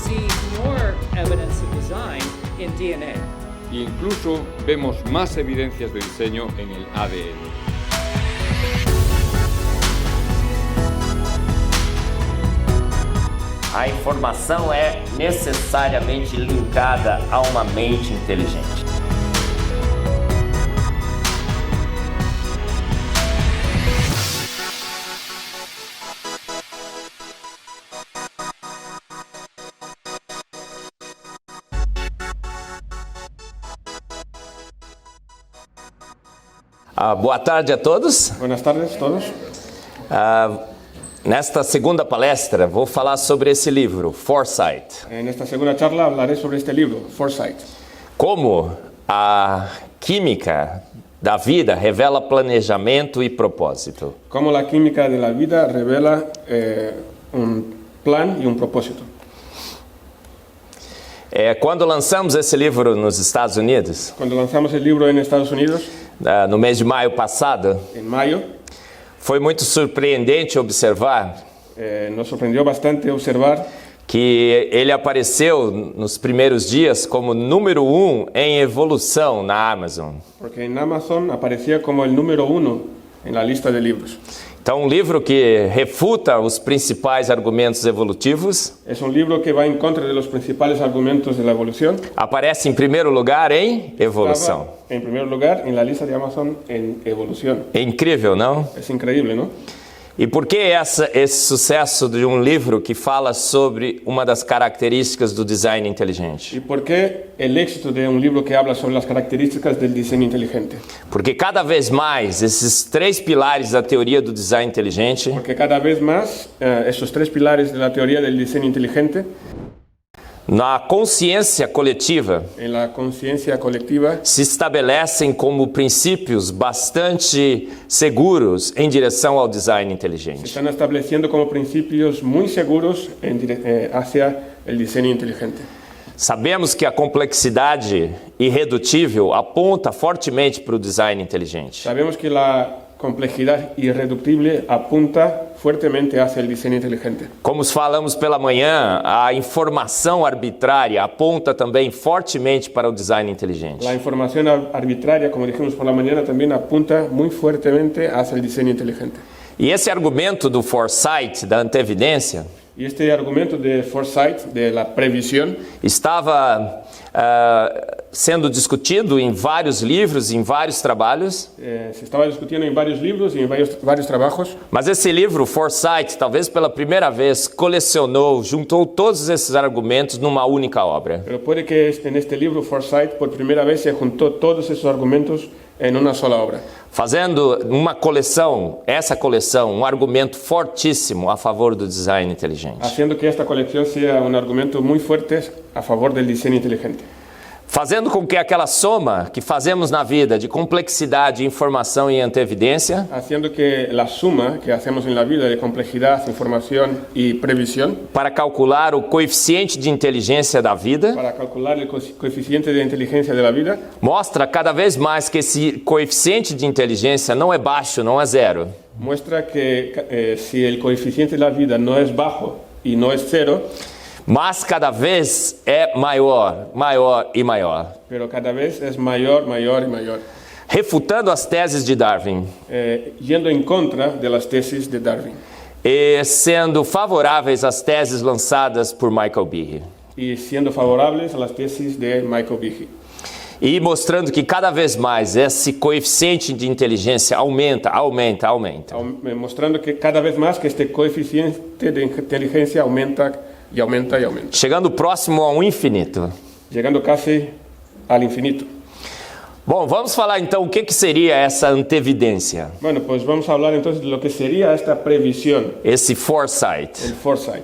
see more evidence of design in DNA. Incluso vemos más evidencias de diseño en el ADN. A informação é necessariamente linkada a uma mente inteligente. Boa tarde a todos. Buenas tardes a todos. Nesta segunda palestra vou falar sobre esse livro, Foresight. Nesta segunda charla hablaré sobre este libro, Foresight. Como a química da vida revela planejamento e propósito. Como a química da vida revela plan e propósito. Quando lançamos esse livro nos Estados Unidos, quando lançamos o livro nos Estados Unidos, no mês de maio passado, em maio, foi muito surpreendente observar nos surpreendeu bastante observar que ele apareceu nos primeiros dias como número 1 em evolução na Amazon. Porque em Amazon aparecia como o número 1 na lista de livros. Então, um livro que refuta os principais argumentos evolutivos. É livro que vai em contra dos principais argumentos da evolução. Aparece em primeiro lugar em evolução. Em primeiro lugar, na lista de Amazon, em evolução. É incrível, não? É incrível, não? E por que esse sucesso de um livro que fala sobre uma das características do design inteligente? E por que o êxito de um livro que habla sobre as características do desenho inteligente? Porque cada vez mais esses três pilares da teoria do design inteligente. Porque cada vez mais esses três pilares da teoria do desenho inteligente. Na consciência coletiva, se estabelecem como princípios bastante seguros em direção ao design inteligente. Se estão estabelecendo como princípios muito seguros hacia o desenho inteligente. Sabemos que a complexidade irredutível aponta fortemente para o design inteligente. Sabemos que a complexidade irredutível apunta fortemente hacia o desenho inteligente. Como falamos pela manhã, a informação arbitrária aponta também fortemente para o design inteligente. A informação arbitrária, como dijimos por la mañana, também apunta muito fortemente hacia o desenho inteligente. E esse argumento do foresight, da antevidência, e este argumento de foresight, de la previsão, estava sendo discutido em vários livros, em vários trabalhos. Se estava discutindo em vários livros e em vários trabalhos. Mas esse livro, Foresight, talvez pela primeira vez, juntou todos esses argumentos numa única obra. Mas pode que neste livro, Foresight, por primeira vez se juntou todos esses argumentos em uma sola obra. Fazendo uma coleção, um argumento fortíssimo a favor do design inteligente. Fazendo que esta coleção seja um argumento muito forte a favor do desenho inteligente. Fazendo com que aquela soma que fazemos na vida de complexidade, informação e antevidência, fazendo que a suma que hacemos na vida de complexidade, informação e previsão, para calcular o coeficiente de inteligência da vida, para calcular o coeficiente de inteligência da vida, mostra cada vez mais que esse coeficiente de inteligência não é baixo, não é zero. Mostra que se o coeficiente da vida não é baixo e não é zero, mas cada vez é maior, maior e maior. Pero cada vez é maior, maior e maior. Refutando as teses de Darwin. Yendo em contra das teses de Darwin. E sendo favoráveis às teses lançadas por Michael Behe. E sendo favoráveis às teses de Michael Behe. E mostrando que cada vez mais esse coeficiente de inteligência aumenta. Mostrando que cada vez mais que este coeficiente de inteligência aumenta. E aumenta e aumenta. Chegando próximo ao infinito. Chegando quase ao infinito. Bom, vamos falar então o que seria essa antevidência. Bueno, pues vamos a hablar entonces de lo que sería esta previsión. Esse foresight. El foresight.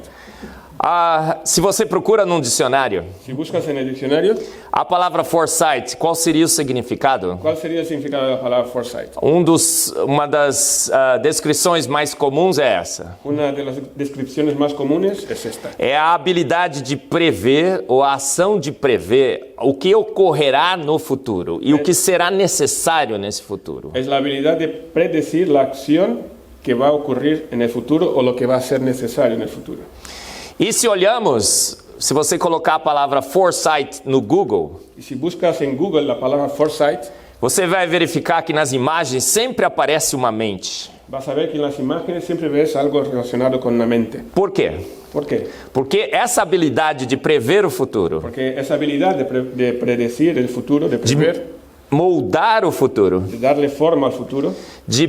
Se você procura num dicionário, se buscas en el diccionario, a palavra foresight, qual seria o significado? Qual seria o significado da palavra foresight? Uma das descrições mais comuns é essa. Uma das descrições mais comuns é esta. É a habilidade de prever ou a ação de prever o que ocorrerá no futuro e o que será necessário nesse futuro. É a habilidade de predecir a ação que vai ocorrer no futuro ou o que vai ser necessário no futuro. E se olhamos se você colocar a palavra foresight no Google, Y si buscas en Google la palabra foresight, você vai verificar que nas imagens sempre aparece uma mente. vas a ver que en las imágenes siempre ves algo relacionado con la mente. Por quê? ¿Por qué? Porque essa habilidade de prever o futuro, Porque esa habilidad de predecir el futuro, de prever, moldar o futuro, de darle forma al futuro, de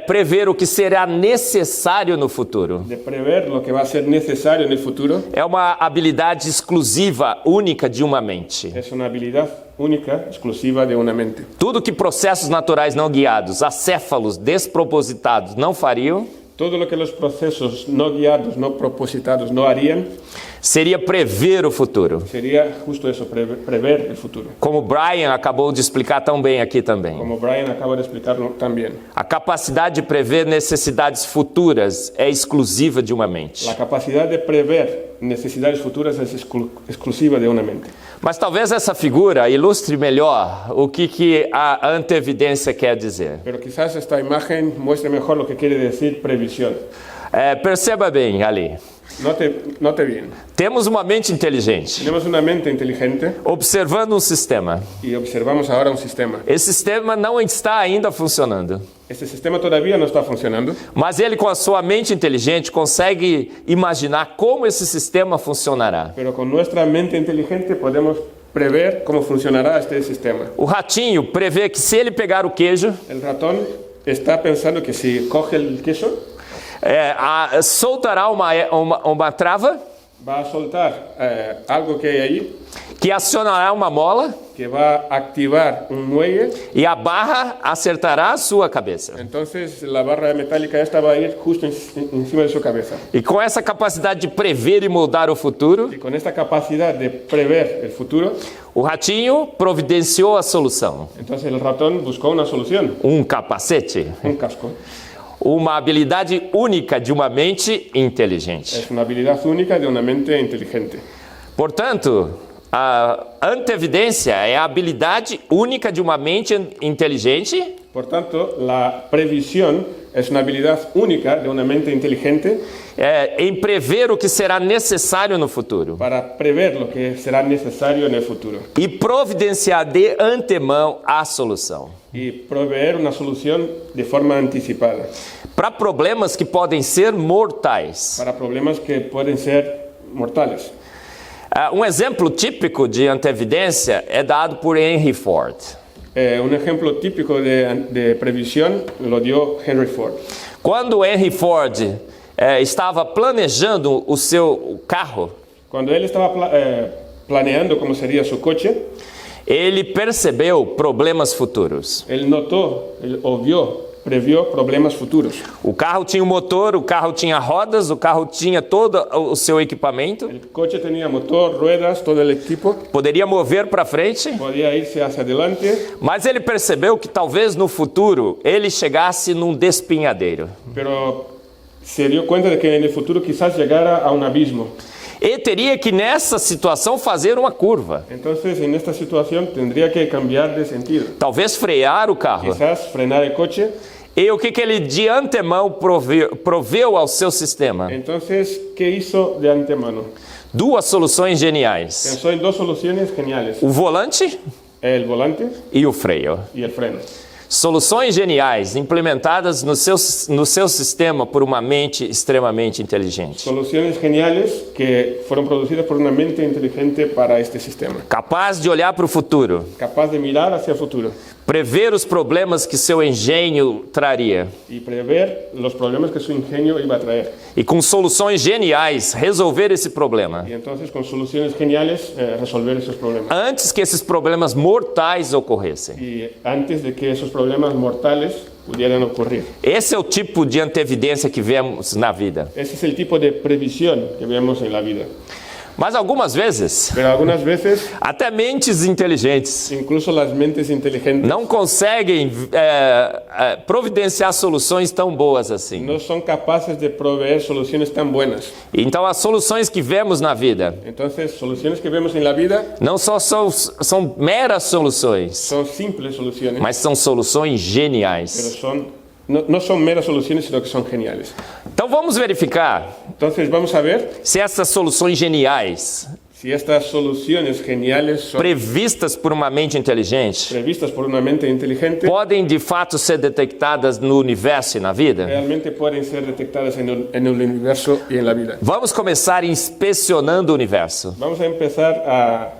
prever o que será necessário no futuro, de prever lo que va a ser necesario en el futuro, é uma habilidade exclusiva, única de uma mente. es una habilidad única, exclusiva de una mente. Tudo que processos naturais não guiados, acéfalos, despropositados não fariam, Todo lo que los procesos no guiados, no propositados no harían, seria prever o futuro. sería justo eso, prever el futuro. Como Brian acabou de explicar tão bem aqui também. Como Brian acaba de explicarlo también. A capacidade de prever necessidades futuras é exclusiva de uma mente. La capacidad de prever necesidades futuras es exclusiva de una mente. Mas talvez essa figura ilustre melhor o que a antevidência quer dizer. Pero quizás esta imagen muestre mejor lo que quiere decir previsión. Perceba bem ali. Note bien. Temos uma mente inteligente, Tenemos una mente inteligente observando um sistema. y observamos ahora un sistema. Esse sistema não está ainda funcionando, Este sistema todavía no está funcionando, mas ele, com a sua mente inteligente, consegue imaginar como esse sistema funcionará. pero con nuestra mente inteligente podemos prever cómo funcionará este sistema. O ratinho prevê que se ele pegar o queijo, El ratón está pensando que si coge el queso, soltará uma trava va a soltar algo que hay ahí, que acionará uma mola que va a activar un muelle. e a barra acertará a sua cabeça. Entonces la barra metálica esta va a ir justo encima de su cabeza. E com essa capacidade de prever e moldar o futuro, Y con esta capacidad de prever el futuro, o ratinho providenciou a solução. entonces el ratón buscó una solución, Um capacete, un casco. uma habilidade única de uma mente inteligente. Es una habilidad única de una mente inteligente. Portanto, a antevidência é a habilidade única de uma mente inteligente Por tanto, la previsión es una habilidad única de una mente inteligente em prever o que será necessário no futuro para prever lo que será necesario en el futuro e providenciar de antemão a solução. y proveer una solución de forma anticipada Para problemas que podem ser mortais. para problemas que pueden ser mortales. Um exemplo típico de antevidência é dado por Henry Ford. Un ejemplo típico de previsión lo dio Henry Ford. Quando Henry Ford estava planejando o seu carro, Cuando él estaba planeando cómo sería su coche, ele percebeu problemas futuros. él notó previó problemas futuros. O carro tinha um motor, o carro tinha rodas, o carro tinha todo o seu equipamento, El coche tenía motor, ruedas, todo el equipo, poderia mover para frente, podía irse hacia adelante, mas ele percebeu que talvez no futuro ele chegasse num despinhadeiro. pero se dio cuenta de que en el futuro quizás llegara a un abismo. Ele teria que nessa situação fazer uma curva, Entonces, en esta situación tendría que cambiar de sentido. talvez frear o carro. Quizás frenar el coche. E o que ele de antemão proveu ao seu sistema? Entonces, ¿qué hizo de antemano? Duas soluções geniais: Pensó en dos soluciones geniales: o volante el volante e o freio. y el freno. Soluções geniais implementadas no seu sistema por uma mente extremamente inteligente, Soluciones geniales que fueron producidas por una mente inteligente para este sistema. capaz de olhar para o futuro, Capaz de mirar hacia el futuro prever os problemas que seu engenho traria y prever los problemas que su ingenio iba a traer. e com soluções geniais resolver esse problema Y entonces, con soluciones geniales, resolver esos problemas. antes que esses problemas mortais ocorressem. Y antes de que esos problemas mortales pudieran ocurrir. Esse é o tipo de antevidência que vemos na vida. Ese es el tipo de previsión que vemos en la vida. Mas algumas vezes, Pero algunas veces, até mentes inteligentes incluso las mentes inteligentes não conseguem providenciar soluções tão boas assim. no son capaces de proveer soluciones tan buenas. Então as soluções que vemos na vida Entonces, soluciones que vemos en la vida não só são meras soluções, son simples soluciones, mas são soluções pero geniais. no son meras soluciones, sino que son geniales. Então vamos verificar Entonces, vamos a ver se essas soluções geniais Si estas soluciones geniales son previstas por uma mente inteligente, previstas por una mente inteligente, podem de fato ser detectadas no universo e na vida? realmente pueden ser detectadas en el universo y en la vida. Vamos começar inspecionando o universo. Vamos a empezar a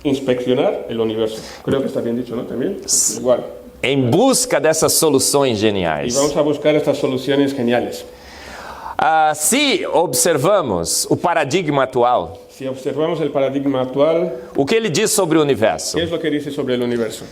inspeccionar el universo. Creo que está bien dicho, ¿no? También. Igual. Em busca dessas soluções Y geniais. vamos a buscar estas soluciones geniales. Se observamos o paradigma atual, Si observamos el paradigma actual, o que ele diz sobre o universo? ¿qué es lo que dice sobre el universo?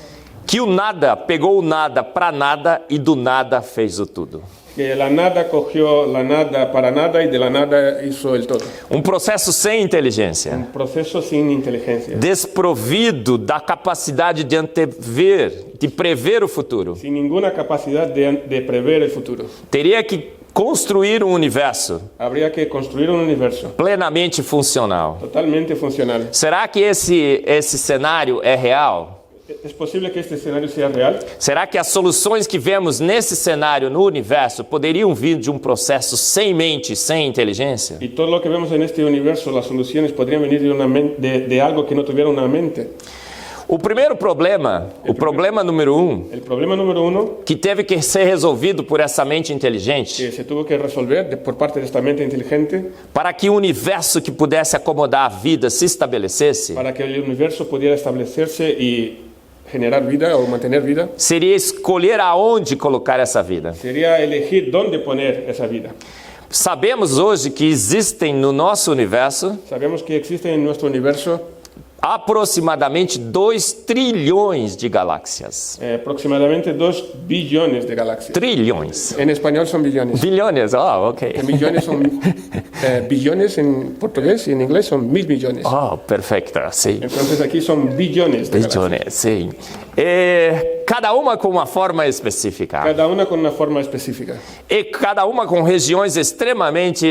Que o nada pegou o nada para nada e do nada fez o tudo. Que la nada cogió la nada para nada y de la nada hizo el todo. Um processo sem inteligência, Un proceso sin inteligencia, desprovido da capacidade de antever, de prever o futuro. sin ninguna capacidad de prever el futuro. Teria que construir um universo Habría que construir un universo plenamente funcional. totalmente funcional. Será que esse cenário é real? ¿Es posible que este escenario sea real? Será que as soluções que vemos nesse cenário no universo poderiam vir de um processo sem mente, sem inteligência? Y todo lo que vemos en este universo, las soluciones podrían venir de algo que no tuviera una mente. O primeiro problema, o problema número 1, El problema número uno que teve que ser resolvido por essa mente inteligente, que se tuvo que resolver por parte de esta mente inteligente para que o universo que pudesse acomodar a vida se estabelecesse, para que el universo pudiera establecerse y generar vida o mantener vida, seria escolher aonde colocar essa vida. sería elegir dónde poner esa vida. Sabemos hoje que existem no nosso universo Sabemos que existen en nuestro universo aproximadamente 2 trilhões de galáxias. aproximadamente 2 billones de galaxias. Trilhões. En español son billones. Bilhões, ok. Que millones son billones en portugués y en inglés son 1000 millones. Oh, perfeito, sim. Entonces aquí son billones de galaxias. Bilhões, sim. Cada uma com uma forma específica. Cada una con una forma específica. E cada uma com regiões extremamente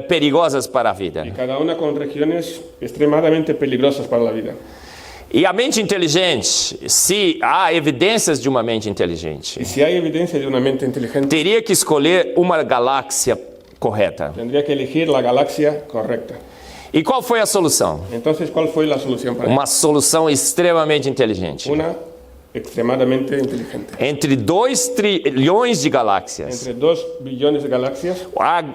perigosas para a vida. Y cada una con regiones extremadamente peligrosas para la vida. E a mente inteligente, se há evidências de uma mente inteligente, Y si hay evidencia de una mente inteligente, teria que escolher uma galáxia correta. tendría que elegir la galaxia correcta. E qual foi a solução? Entonces, ¿cuál fue la solución para Uma solução extremamente inteligente. Una extremadamente inteligente. Entre 2 trilhões de galáxias, Entre 2 billones de galaxias,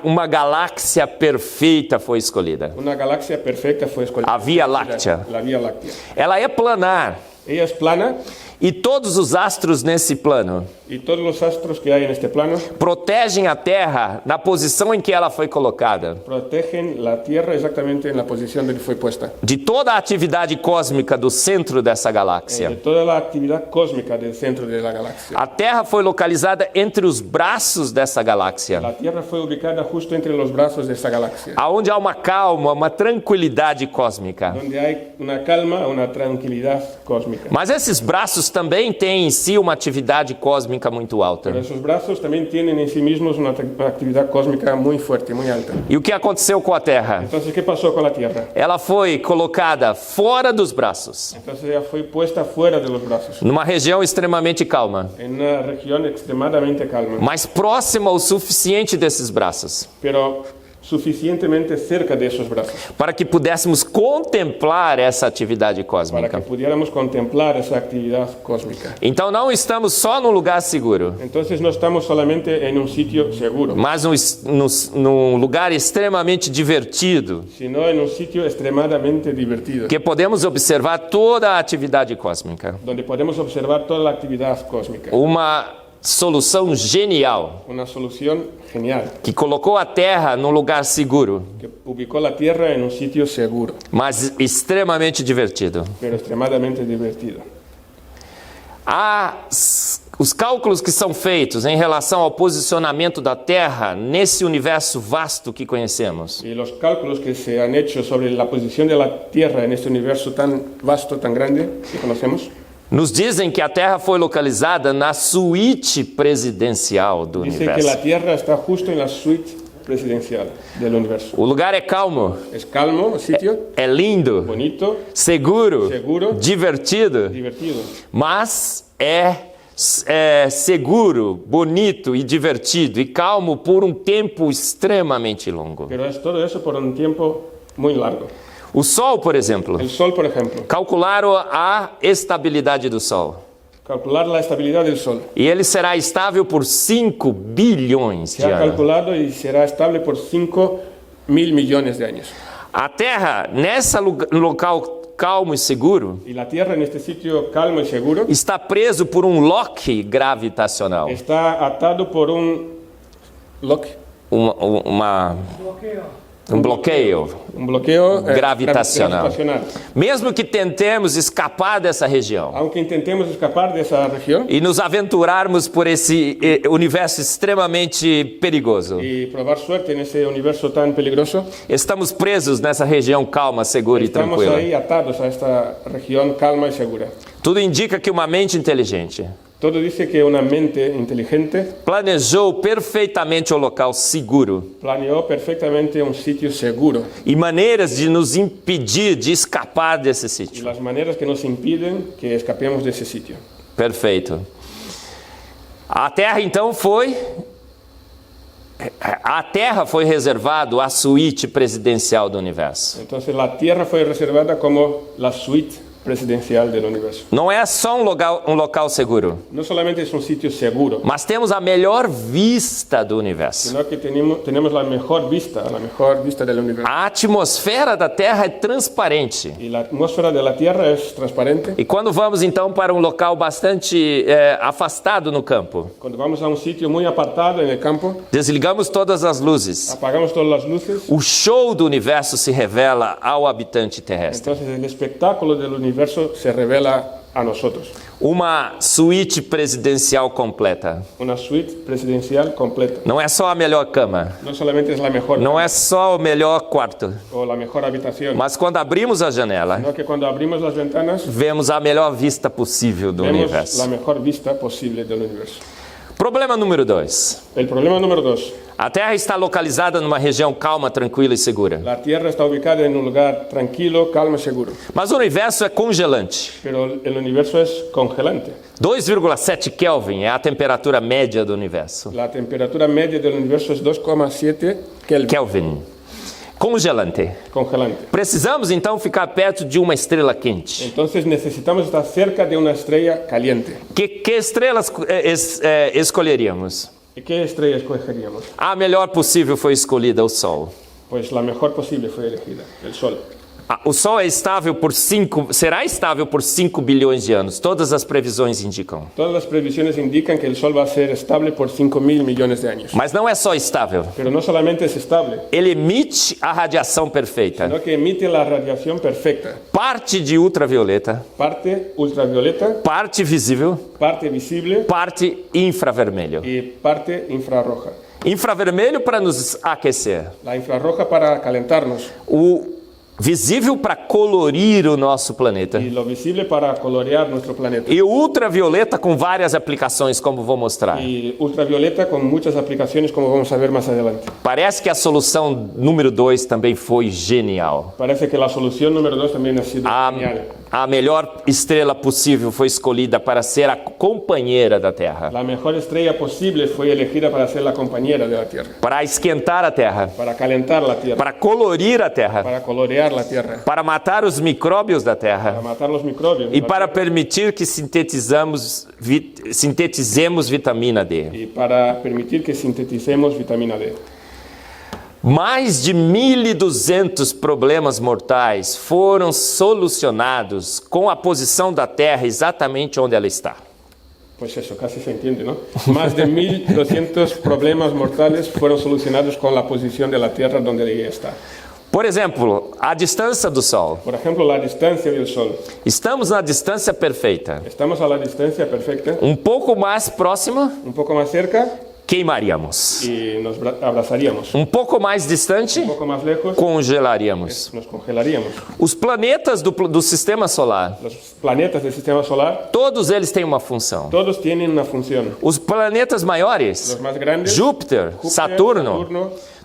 uma galáxia perfeita foi escolhida. una galaxia perfecta fue escogida. A Via Láctea. La Vía Láctea. Ela é planar Ella es plana e todos os astros nesse plano y todos los astros que hay en este plano protegem a Terra na posição em que ela foi colocada, protegen la Tierra exactamente en la posición donde fue puesta. de toda a atividade cósmica do centro dessa De galáxia. toda la actividad cósmica del centro de la galaxia. A Terra foi localizada entre os braços dessa galáxia, La Tierra fue ubicada justo entre los brazos de esta galaxia, aonde há uma calma, uma tranquilidade cósmica. donde hay una calma, una tranquilidad cósmica. Mas esses braços também têm em si uma atividade cósmica muito alta. Pero esos brazos también tienen en sí mismos una actividad cósmica muy fuerte, muy alta. E o que aconteceu com a Terra? Entonces, ¿qué pasó con la Tierra? Ela foi colocada fora dos braços, Entonces ella fue puesta fuera de los brazos, numa região extremamente calma, en una región extremadamente calma, mas próxima o suficiente desses braços, pero suficientemente cerca de esos brazos, para que pudéssemos contemplar essa atividade para que cósmica. pudiéramos contemplar esa actividad cósmica. Então não estamos só num lugar seguro, Entonces no estamos solamente en un sitio seguro, mas num lugar extremamente divertido, sino en un sitio extremadamente divertido, que podemos observar toda a atividade cósmica. donde podemos observar toda la actividad cósmica. Uma solução genial Una solución genial, que colocou a Terra num lugar seguro, que ubicó la Tierra en un sitio seguro, mas extremamente divertido. pero extremadamente divertido. Os cálculos que são feitos em relação ao posicionamento da Terra nesse universo vasto que conhecemos Y los cálculos que se han hecho sobre la posición de la Tierra en este universo tan vasto, tan grande que conocemos, nos dizem que a Terra foi localizada na suíte presidencial do dice que la universo. Tierra está justo en la suite presidencial del universo. O lugar é calmo, Es calmo el sitio, é lindo, bonito, seguro, Seguro. divertido, divertido, mas é seguro, bonito e divertido e calmo por um tempo extremamente longo. pero es todo eso por un tiempo muy largo. O Sol, por exemplo. El Sol, por ejemplo. Calcularam a estabilidade do Sol. Calcular la estabilidad del Sol. E ele será estável por 5 bilhões Se de ha anos. calculado y será estable por 5.000 millones de años. A Terra, nesse local calmo e seguro, Y la Tierra en este sitio calmo y seguro está preso por um lock gravitacional. está atado por un lock, Um bloqueio. un bloqueo Gravitacional. gravitacional. Mesmo que tentemos escapar dessa região Aunque intentemos escapar de esa región e nos aventurarmos por esse universo extremamente perigoso, y probar suerte en ese universo tan peligroso, estamos presos nessa região calma, segura e estamos tranquila. ahí atados a esta región calma y segura. Tudo indica que uma mente inteligente Todo dice que una mente inteligente planejou perfeitamente o local seguro planeó perfectamente un sitio seguro e maneiras de nos impedir de escapar desse y sítio. las maneras que nos impiden que escapemos de ese sitio. Perfeito. A Terra então foi reservado a suíte presidencial do universo. Entonces la Tierra fue reservada como la suite presidencial del universo. Não é só um local seguro, No solamente es un sitio seguro, mas temos a melhor vista do universo. sino que tenemos la mejor vista del universo. A atmosfera da Terra é transparente. Y la atmósfera de la Tierra es transparente. E quando vamos então para um local bastante afastado no campo, Cuando vamos a un sitio muy apartado en el campo, desligamos todas as luzes. apagamos todas las luces. O show do universo se revela ao habitante terrestre. Entonces el espectáculo del universo se revela a nosotros. Uma suíte presidencial completa. Una suite presidencial completa. Não é só a melhor cama, No solamente es la mejor não é só o melhor quarto, o la mejor habitación, mas quando abrimos a janela, sino que cuando abrimos las ventanas vemos a melhor vista possível do vemos universo. la mejor vista posible del universo. Problema número 2. El problema número 2. A Terra está localizada numa região calma, tranquila e segura. La Tierra está ubicada en un lugar tranquilo, calmo y seguro. Mas o universo é congelante. Pero el universo es congelante. 2,7 Kelvin é a temperatura média do universo. La temperatura media del universo es 2,7 Kelvin. Kelvin. Congelante. Congelante. Precisamos então ficar perto de uma estrela quente. Entonces necesitamos estar cerca de una estrella caliente. Que estrelas escolheríamos? ¿Y qué estrella escogeríamos? A melhor possível foi escolhida o Sol. Pues la mejor posible fue elegida, el Sol. O Sol será estável por 5 bilhões de anos. Todas as previsões indicam. Todas las previsiones indican que el Sol va a ser estable por 5.000 millones de años. Mas não é só estável. Pero no solamente es estable, Ele emite a radiação perfeita. sino que emite la radiación perfecta. Parte de ultravioleta, Parte ultravioleta, parte visível, parte visible parte infravermelho. y parte infrarroja. Infravermelho para nos aquecer. La infrarroja para calentarnos O visível para colorir o nosso planeta. y lo visible para colorear nuestro planeta. E o ultravioleta com várias aplicações, como vou mostrar. Y ultravioleta con muchas aplicaciones, como vamos a ver más adelante. Parece que a solução número 2 também foi genial. Parece que la solución número 2 también ha sido genial. A melhor estrela possível foi escolhida para ser a companheira da Terra, La mejor estrella posible fue elegida para ser la compañera de la Tierra, para esquentar a Terra, para calentar la Tierra, para colorir a Terra, para colorear la Tierra, para matar os micróbios da para Terra matar los microbios e para permitir que sintetizemos vitamina D. y para permitir que sinteticemos vitamina D. Mais de 1.200 problemas mortais foram solucionados com a posição da Terra exatamente onde ela está. Pues eso, casi se entiende, ¿no? Más de 1.200 problemas mortales fueron solucionados con la posición de la Tierra donde ella está. Por exemplo, a distância do Sol. Por ejemplo, la distancia del Sol. Estamos na distância perfeita. Estamos a la distancia perfecta, Um pouco mais próxima, un poco más cerca queimaríamos. y nos abrazaríamos. Um pouco mais distante, Un poco más lejos congelaríamos. nos congelaríamos. Os planetas do sistema solar, Los planetas del sistema solar, todos eles têm uma função. todos tienen una función. Os planetas maiores, Los más grandes, Júpiter, Júpiter, Saturno,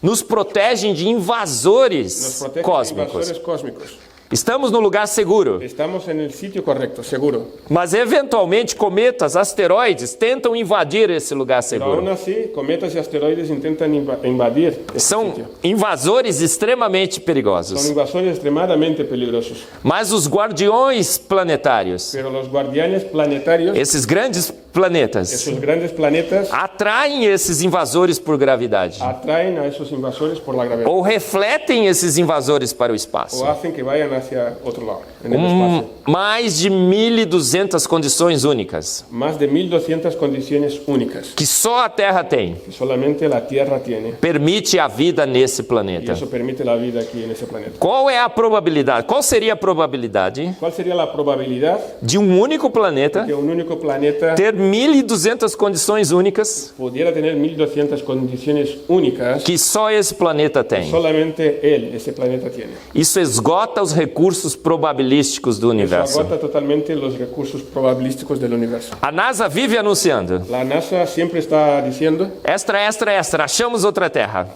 nos protegem de nos invasores protegen de cósmicos. invasores cósmicos. Estamos no lugar seguro. Estamos en el sitio correcto, seguro. Mas eventualmente cometas, asteroides tentam invadir esse lugar Pero aún seguro. así, cometas y asteroides intentan invadir este São sitio. invasores extremamente Son perigosos. invasores extremadamente peligrosos. Mas os guardiões planetários, Pero los guardianes planetarios, esses grandes planetas, esos grandes planetas, atraem esses invasores por gravidade. atraen a esos invasores por la gravedad. Ou refletem esses invasores para o espaço. O hacen que vayan hacia otro lado, en el espacio. Mais de 1.200 condições únicas Más de 1200 condiciones únicas que só a Terra tem. que solamente la Tierra tiene. Permite a vida nesse Y planeta. eso permite la vida aquí en ese planeta. Qual é a probabilidade? Qual seria a probabilidade ¿Cuál sería la probabilidad de um único planeta que un único planeta ter 1.200 condições únicas pudiera tener 1200 condiciones únicas que só esse planeta tem? solamente él, ese planeta tiene? Isso esgota os recursos probabilísticos do Eso universo. agota totalmente los recursos probabilísticos del universo. A NASA vive anunciando: La NASA siempre está diciendo, extra, extra, extra, achamos outra Terra.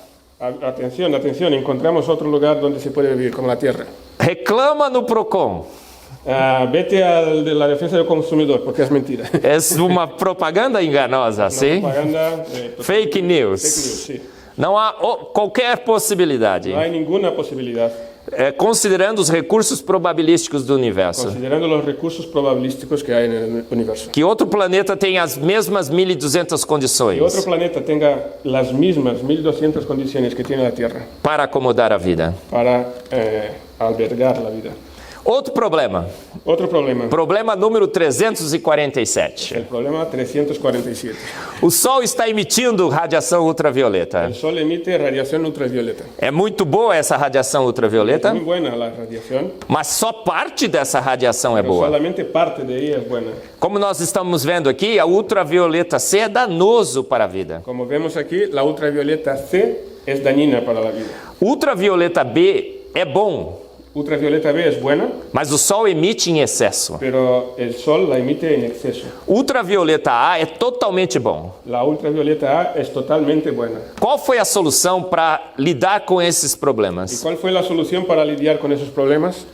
atención, atención, encontramos otro lugar donde se puede vivir, como la Tierra. Reclama no Procon. Vete al de la defensa del consumidor, porque es mentira. É uma propaganda enganosa, sim? Propaganda, Fake news. Fake news, sí. Não há qualquer possibilidade, No hay ninguna posibilidad, considerando os recursos probabilísticos do universo, considerando los recursos probabilísticos que hay en el universo. que outro planeta tenha as mesmas 1.200 Que condições otro planeta tenga las mismas 1200 condiciones que tiene la Tierra para acomodar a vida. para albergar la vida. Outro problema, Otro problema, problema número 347. el problema 347. O Sol está emitindo radiação ultravioleta. El Sol emite radiación ultravioleta. É muito boa essa radiação Es ultravioleta, muy buena la radiación, mas só parte dessa radiação é pero boa. solamente parte de ella es buena. Como nós estamos vendo aqui, a ultravioleta C é danoso para a vida. Como vemos aquí, la ultravioleta C es dañina para la vida. Ultravioleta B é bom, Ultravioleta B es buena, mas o Sol emite em excesso. pero el Sol la emite en exceso. Ultravioleta A é totalmente bom. La ultravioleta A es totalmente buena. Qual foi a solução para lidar com esses ¿Y problemas? cuál fue la solución para lidiar con esos problemas?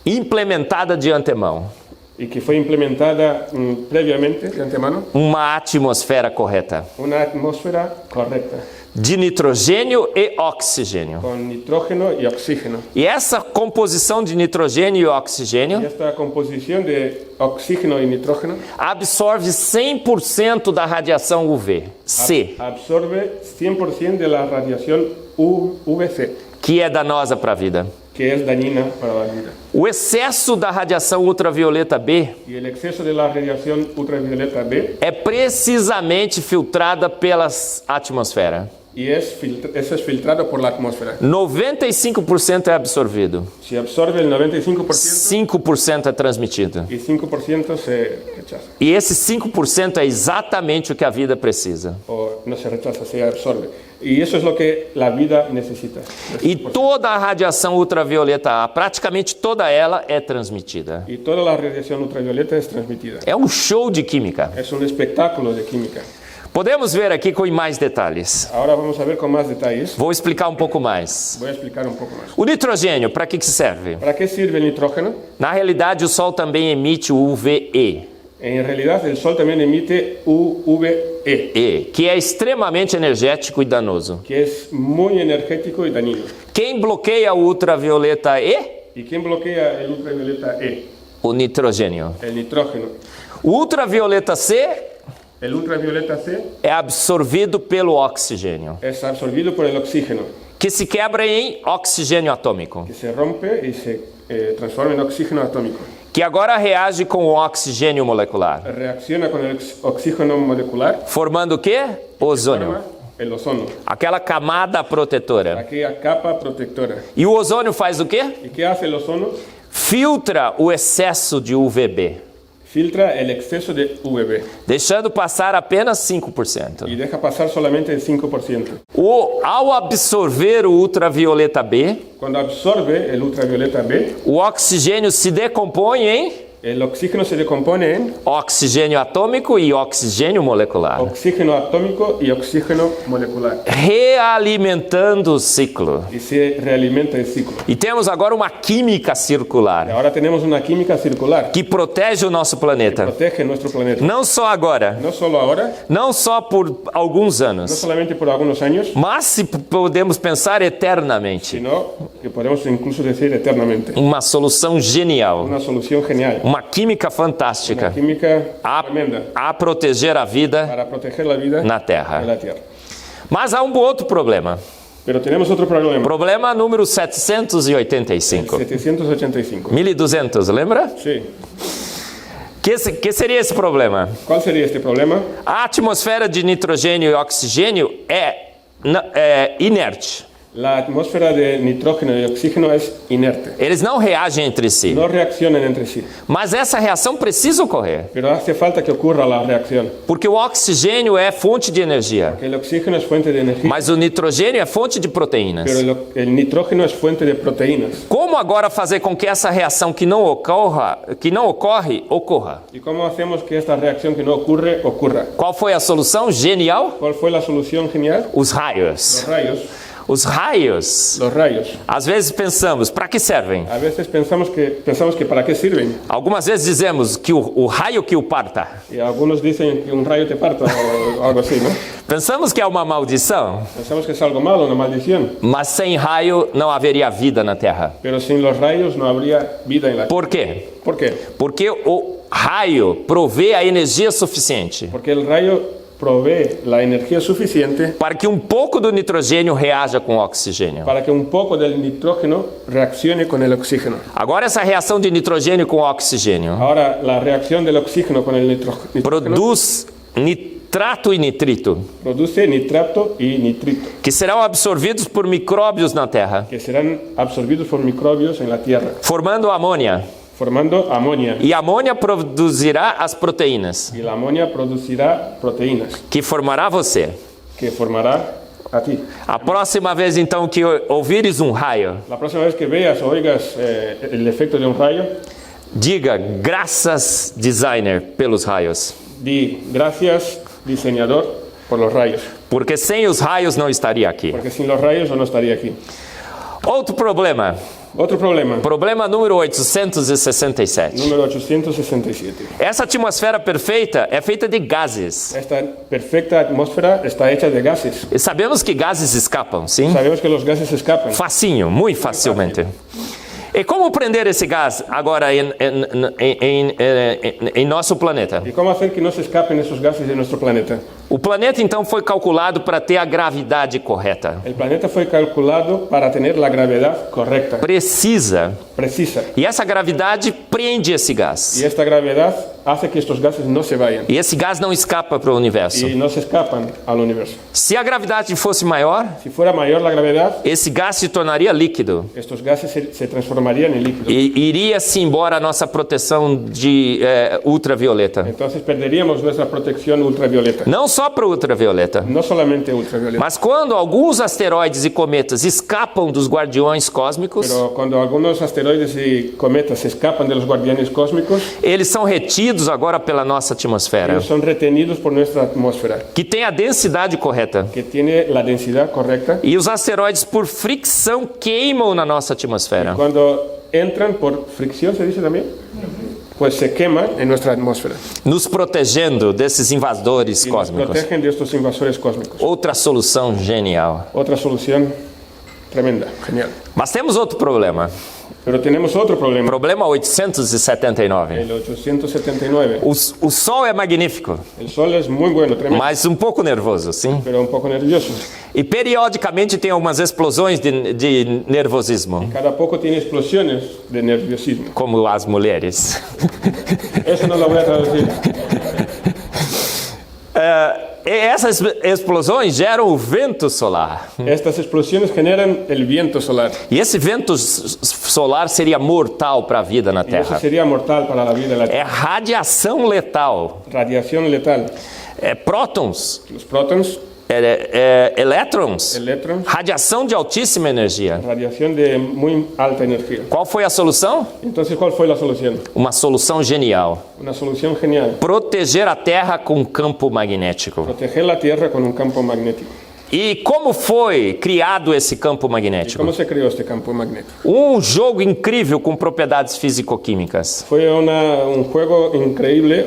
Implementada de antemão. Y que fue implementada previamente, de antemano, Uma atmosfera correta una atmósfera correcta, de nitrogênio e oxigênio. con nitrógeno y oxígeno. E essa composição de nitrogênio e Y oxigênio esta composición de oxígeno y nitrógeno absorve 100% da radiação UV, C, absorbe 100% de la radiación UVC, que é danosa para a vida. que es dañina para la vida. O excesso da radiação ultravioleta B Y el exceso de la radiación ultravioleta B é precisamente filtrada pela atmosfera. y eso es filtrado por la atmósfera. 95% é absorvido, Se absorbe el 95% 5% é transmitido. y 5% se rechaza. E esse 5% é exatamente o que a vida precisa. O no se rechaza, se absorbe. Y eso es lo que la vida necesita. E toda a radiação ultravioleta A, praticamente toda ela é transmitida. Y toda la radiación ultravioleta es transmitida. É um show de química. Es un espectáculo de química. Podemos ver aqui com mais detalhes. Ahora vamos a ver con más detalles. Vou explicar um pouco mais. Voy a explicar un poco más. O nitrogênio, para que serve? ¿Para qué sirve el nitrógeno? Na realidade, o Sol também emite o UVE, En realidad, el Sol también emite UVE, que é extremamente energético e danoso. que es muy energético y dañino. Quem bloqueia o ultravioleta E? ¿Y quién bloquea el ultravioleta E? O nitrogênio. El nitrógeno. O ultravioleta C El ultravioleta C é absorvido pelo oxigênio, es absorbido por el oxígeno, que se quebra em oxigênio atômico, que se rompe y se transforma en oxígeno atómico. que agora reage com o oxigênio molecular, Reacciona con el oxígeno molecular, formando o quê? Ozônio, forma el ozono, aquela camada protetora. aquella capa protectora. E o ozônio faz o quê? ¿Y qué hace el ozono? Filtra o excesso de UVB, Filtra el exceso de UVB deixando passar apenas 5%. y deja pasar solamente el 5%. Ao absorver o ultravioleta B, Cuando absorbe el ultravioleta B, o oxigênio se decompõe em El oxígeno se decompone en oxigênio atômico e oxigênio molecular, oxígeno atómico y oxígeno molecular. realimentando o ciclo. Y se realimenta el ciclo. E temos agora uma química circular Ahora tenemos una química circular que protege o nosso planeta. protege nuestro planeta. Não só agora, No solo ahora, não só por alguns no anos, solamente por algunos años, mas se podemos pensar eternamente. sino que podemos incluso decir eternamente. Uma solução genial, Una solución genial. uma química Una fantástica química a, tremenda a proteger a vida para proteger la vida na de Terra. la Tierra. Mas há um outro problema. Pero tenemos otro problema. Problema número 785. 785. 1200, lembra? Sí. Que seria esse problema? ¿Cuál sería este problema? A atmosfera de nitrogênio e oxigênio é inerte. La atmósfera de nitrógeno y oxígeno es inerte. Eles não reagem entre si. No reaccionan entre sí. Mas essa reação precisa ocorrer, Pero hace falta que ocurra la reacción. porque o oxigênio é fonte de energia, Que el oxígeno es fuente de energía, mas o nitrogênio é fonte de proteínas. pero el nitrógeno es fuente de proteínas. Como agora fazer com que essa reação que não ocorre, ocorra? ¿Y cómo hacemos que esta reacción que no ocurre, ocurra? Qual foi a solução genial? ¿Cuál fue la solución genial? Os raios. Los rayos. Os raios, Los rayos. às vezes pensamos, para que servem? A veces pensamos que para qué sirven. Algumas vezes dizemos que o raio que o parta. Y algunos dicen que un rayo te parta o algo así, ¿no? Pensamos que é uma maldição, Pensamos que es algo malo, una maldición. mas sem raio não haveria vida na Terra. Pero sin los rayos no habría vida en la Tierra. Por quê? ¿Por qué? Porque o raio provê a energia suficiente Porque el rayo provee la energía suficiente para que um pouco do nitrogênio reaja com o oxigênio. para que un poco del nitrógeno reaccione con el oxígeno. Agora essa reação de nitrogênio com oxigênio Ahora, la reacción del oxígeno con el nitrógeno produz nitrato e nitrito, produce nitrato y nitrito, que serão absorvidos por micróbios na Terra, que serán absorbidos por microbios en la Tierra, formando amônia. formando amonia. E a amônia produzirá as proteínas, Y la amonia producirá proteínas, que formará você. que formará a ti. A próxima vez, então, que ouvires um raio, La próxima vez que veas o oigas el efecto de un rayo, diga graças, designer, pelos raios. di gracias, diseñador, por los rayos. Porque sem os raios não estaria aqui. Porque sin los rayos yo no estaría aquí. Outro problema. Otro problema, Problema número 867. número 867. Essa atmosfera perfeita é feita de gases. Esta perfecta atmósfera está hecha de gases. E sabemos que gases escapam, sim? Sabemos que los gases escapan. Facinho, muito facilmente. E como prender esse gás agora em nosso planeta? ¿Y cómo hacer que no se escapen esos gases de nuestro planeta? O planeta então foi calculado para ter a gravidade correta, El planeta fue calculado para tener la gravedad correcta, precisa. precisa. E essa gravidade prende esse Y gás. esta gravedad hace que estos gases no se vayan E esse gás não escapa para o universo. y no se escapan al universo. Se a gravidade fosse maior, Si fuera mayor la gravedad, esse gás se tornaria líquido estos gases se transformarían en líquidos. e iria-se embora a nossa proteção de ultravioleta. Entonces perderíamos nuestra protección ultravioleta. Não só para o ultravioleta, No solamente ultravioleta, mas quando alguns asteroides e cometas escapam dos guardiões cósmicos, pero cuando algunos asteroides y cometas se escapan de los guardianes cósmicos, eles são retidos agora pela nossa atmosfera, ellos son retenidos por nuestra atmósfera, que tem a densidade correta. que tiene la densidad correcta. E os asteroides, por fricção, queimam na nossa atmosfera. Cuando entran por fricción, ¿se dice también? Pues se queman en nuestra atmósfera Nos protegendo desses invasores y nos cósmicos. protegen de estos invasores cósmicos. Outra solução genial. Otra solución tremenda, genial. Mas temos outro problema. Pero tenemos otro problema, Problema 879. el 879. O Sol é magnífico, El Sol es muy bueno, tremendo, mas um pouco nervoso, sim? pero un poco nervioso. E periodicamente tem algumas explosões de nervosismo, Cada poco tiene explosiones de nerviosismo. como as mulheres. Eso no lo voy a traducir. E essas explosões geram o vento solar. Estas explosiones generan el viento solar E esse vento solar seria mortal para a vida na y eso Terra. sería mortal para la vida. La É radiação letal. radiación letal. É prótons Los prótons elétrons, elétrons, radiação de altíssima energia. radiación de muy alta energía. Qual foi a solução? Entonces, ¿cuál fue la solución? Uma solução genial. Una solución genial. Proteger a Terra com campo magnético. Proteger la Tierra con un campo magnético. E como foi criado esse campo ¿Y magnético? cómo se creó este campo magnético? Um jogo incrível com propriedades físico-químicas. Fue un juego increíble